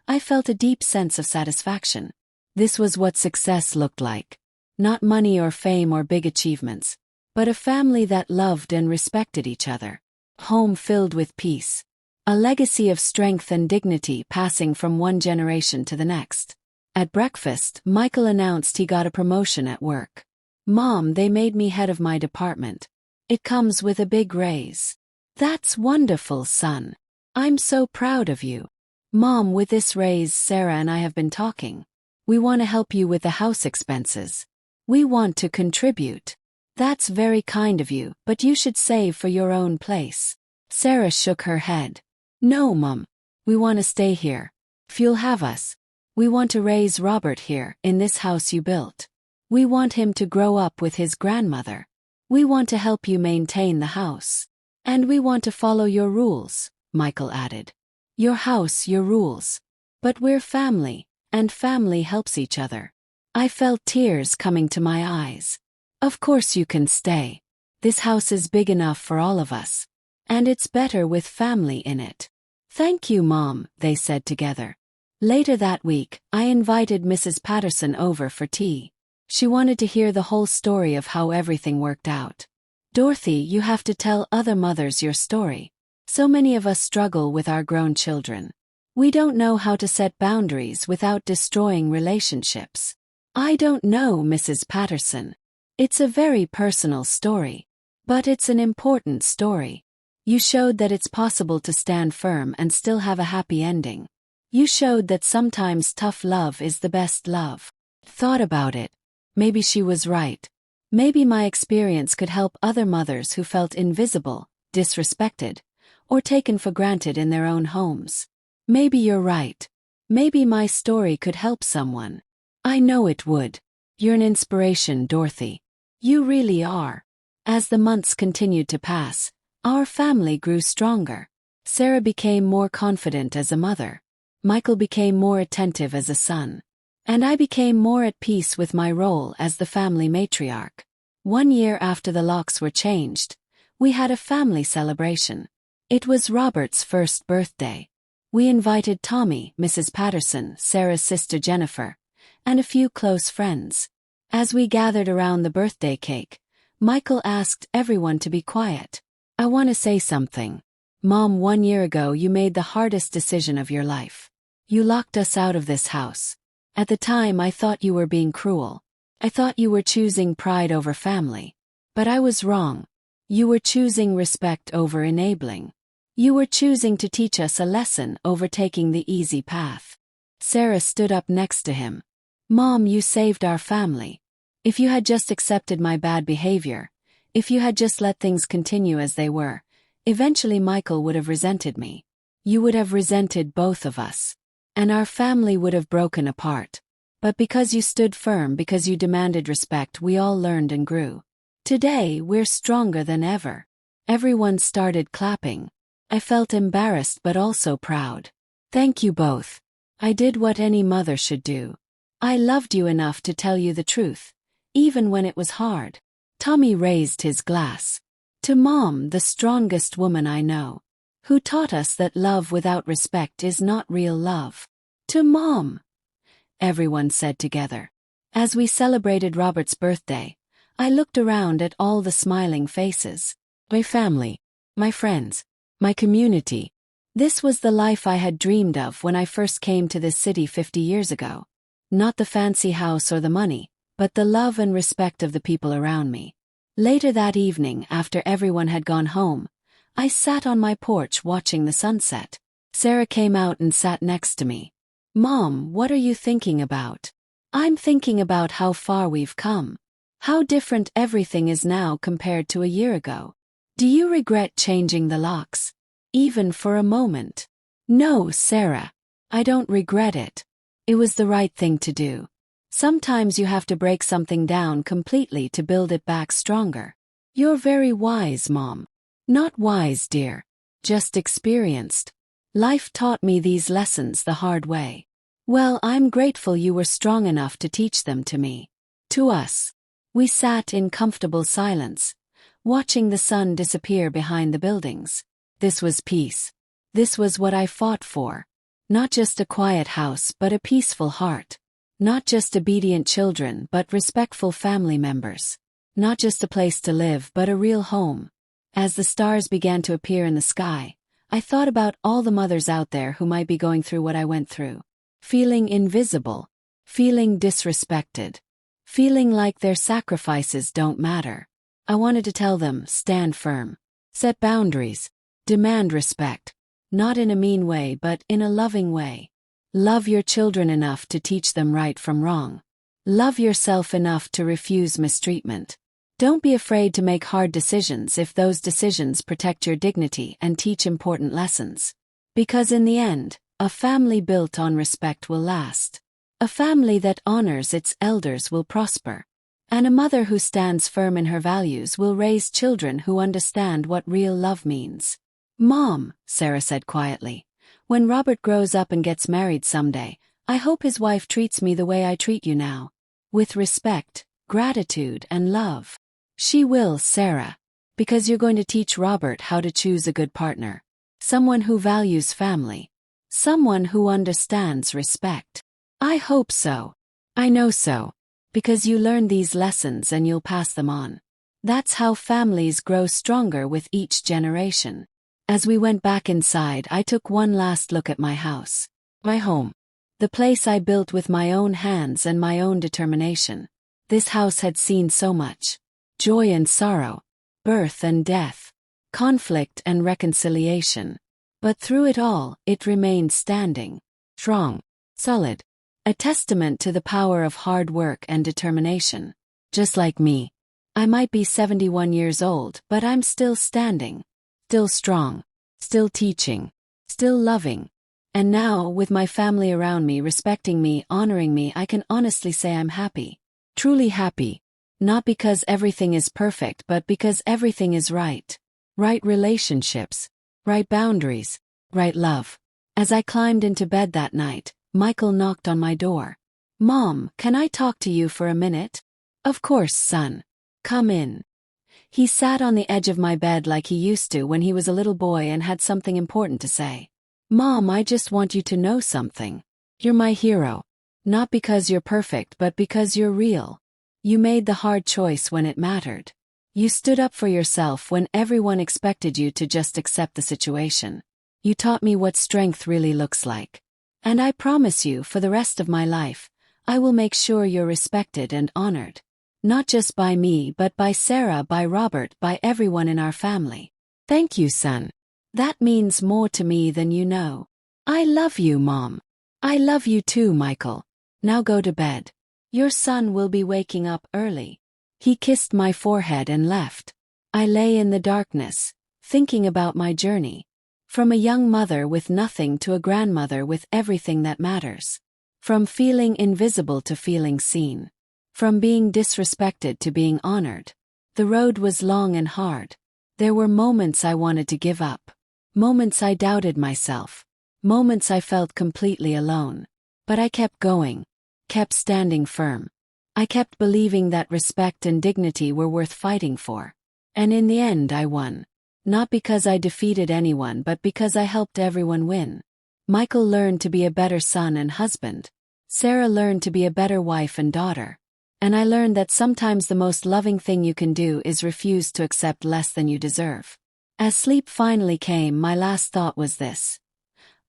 I felt a deep sense of satisfaction. This was what success looked like. Not money or fame or big achievements, but a family that loved and respected each other. Home filled with peace. A legacy of strength and dignity passing from one generation to the next. At breakfast, Michael announced he got a promotion at work. "Mom, they made me head of my department. It comes with a big raise." "That's wonderful, son. I'm so proud of you." "Mom, with this raise, Sarah and I have been talking. We want to help you with the house expenses. We want to contribute." "That's very kind of you, but you should save for your own place." Sarah shook her head. "No, Mom. We want to stay here. If you'll have us. We want to raise Robert here, in this house you built. We want him to grow up with his grandmother. We want to help you maintain the house. And we want to follow your rules," Michael added. "Your house, your rules." But we're family, and family helps each other. I felt tears coming to my eyes. Of course you can stay. This house is big enough for all of us. And it's better with family in it. Thank you, Mom, they said together. Later that week, I invited Mrs. Patterson over for tea. She wanted to hear the whole story of how everything worked out. Dorothy, you have to tell other mothers your story. So many of us struggle with our grown children. We don't know how to set boundaries without destroying relationships. I don't know, Mrs. Patterson. It's a very personal story. But it's an important story. You showed that it's possible to stand firm and still have a happy ending. You showed that sometimes tough love is the best love. Thought about it. Maybe she was right. Maybe my experience could help other mothers who felt invisible, disrespected, or taken for granted in their own homes. Maybe you're right. Maybe my story could help someone. I know it would. You're an inspiration, Dorothy. You really are. As the months continued to pass, our family grew stronger. Sarah became more confident as a mother. Michael became more attentive as a son. And I became more at peace with my role as the family matriarch. 1 year after the locks were changed, we had a family celebration. It was Robert's first birthday. We invited Tommy, Mrs. Patterson, Sarah's sister Jennifer, and a few close friends. As we gathered around the birthday cake, Michael asked everyone to be quiet. I want to say something. Mom, 1 year ago you made the hardest decision of your life. You locked us out of this house. At the time I thought you were being cruel. I thought you were choosing pride over family. But I was wrong. You were choosing respect over enabling. You were choosing to teach us a lesson over taking the easy path. Sarah stood up next to him. Mom, you saved our family. If you had just accepted my bad behavior, if you had just let things continue as they were, eventually Michael would have resented me. You would have resented both of us. And our family would have broken apart. But because you stood firm, because you demanded respect, we all learned and grew. Today, we're stronger than ever. Everyone started clapping. I felt embarrassed but also proud. Thank you both. I did what any mother should do. I loved you enough to tell you the truth, even when it was hard. Tommy raised his glass. To Mom, the strongest woman I know, who taught us that love without respect is not real love. To Mom, everyone said together. As we celebrated Robert's birthday, I looked around at all the smiling faces. My family, my friends, my community. This was the life I had dreamed of when I first came to this city 50 years ago. Not the fancy house or the money, but the love and respect of the people around me. Later that evening, after everyone had gone home, I sat on my porch watching the sunset. Sarah came out and sat next to me. Mom, what are you thinking about? I'm thinking about how far we've come. How different everything is now compared to a year ago. Do you regret changing the locks? Even for a moment? No, Sarah. I don't regret it. It was the right thing to do. Sometimes you have to break something down completely to build it back stronger. You're very wise, Mom. Not wise, dear. Just experienced. Life taught me these lessons the hard way. Well, I'm grateful you were strong enough to teach them to me. To us. We sat in comfortable silence, watching the sun disappear behind the buildings. This was peace. This was what I fought for. Not just a quiet house but a peaceful heart. Not just obedient children but respectful family members. Not just a place to live but a real home. As the stars began to appear in the sky, I thought about all the mothers out there who might be going through what I went through. Feeling invisible. Feeling disrespected. Feeling like their sacrifices don't matter. I wanted to tell them, stand firm. Set boundaries. Demand respect. Not in a mean way but in a loving way. Love your children enough to teach them right from wrong. Love yourself enough to refuse mistreatment. Don't be afraid to make hard decisions if those decisions protect your dignity and teach important lessons. Because in the end, a family built on respect will last. A family that honors its elders will prosper. And a mother who stands firm in her values will raise children who understand what real love means. Mom, Sarah said quietly, When Robert grows up and gets married someday, I hope his wife treats me the way I treat you now. With respect, gratitude, and love. She will, Sarah. Because you're going to teach Robert how to choose a good partner. Someone who values family. Someone who understands respect. I hope so. I know so. Because you learn these lessons and you'll pass them on. That's how families grow stronger with each generation. As we went back inside, I took one last look at my house. My home. The place I built with my own hands and my own determination. This house had seen so much. Joy and sorrow. Birth and death. Conflict and reconciliation. But through it all, it remained standing. Strong. Solid. A testament to the power of hard work and determination. Just like me. I might be 71 years old, but I'm still standing. Still strong. Still teaching. Still loving. And now, with my family around me respecting me, honoring me, I can honestly say I'm happy. Truly happy. Not because everything is perfect, but because everything is right. Right relationships. Right boundaries. Right love. As I climbed into bed that night, Michael knocked on my door. "Mom, can I talk to you for a minute?" "Of course, son. Come in." He sat on the edge of my bed like he used to when he was a little boy and had something important to say. "Mom, I just want you to know something. You're my hero. Not because you're perfect, but because you're real. You made the hard choice when it mattered. You stood up for yourself when everyone expected you to just accept the situation. You taught me what strength really looks like. And I promise you, for the rest of my life, I will make sure you're respected and honored. Not just by me, but by Sarah, by Robert, by everyone in our family. Thank you, son. That means more to me than you know. I love you, Mom. I love you too, Michael. Now go to bed. Your son will be waking up early." He kissed my forehead and left. I lay in the darkness, thinking about my journey. From a young mother with nothing to a grandmother with everything that matters. From feeling invisible to feeling seen. From being disrespected to being honored. The road was long and hard. There were moments I wanted to give up. Moments I doubted myself. Moments I felt completely alone. But I kept going. Kept standing firm. I kept believing that respect and dignity were worth fighting for. And in the end I won. Not because I defeated anyone, but because I helped everyone win. Michael learned to be a better son and husband. Sarah learned to be a better wife and daughter. And I learned that sometimes the most loving thing you can do is refuse to accept less than you deserve. As sleep finally came, my last thought was this.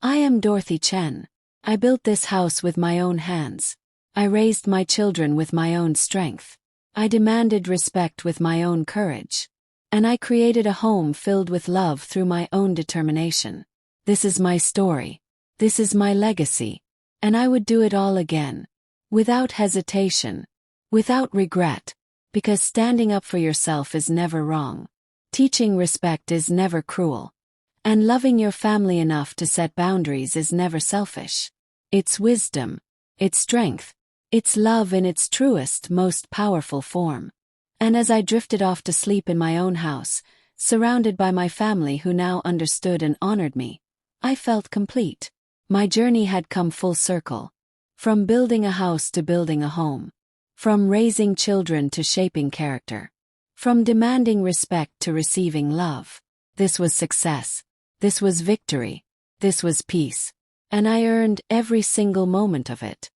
I am Dorothy Chen. I built this house with my own hands. I raised my children with my own strength. I demanded respect with my own courage. And I created a home filled with love through my own determination. This is my story. This is my legacy. And I would do it all again. Without hesitation. Without regret. Because standing up for yourself is never wrong. Teaching respect is never cruel. And loving your family enough to set boundaries is never selfish. It's wisdom. It's strength. It's love in its truest, most powerful form. And as I drifted off to sleep in my own house, surrounded by my family who now understood and honored me, I felt complete. My journey had come full circle. From building a house to building a home. From raising children to shaping character. From demanding respect to receiving love. This was success. This was victory. This was peace. And I earned every single moment of it.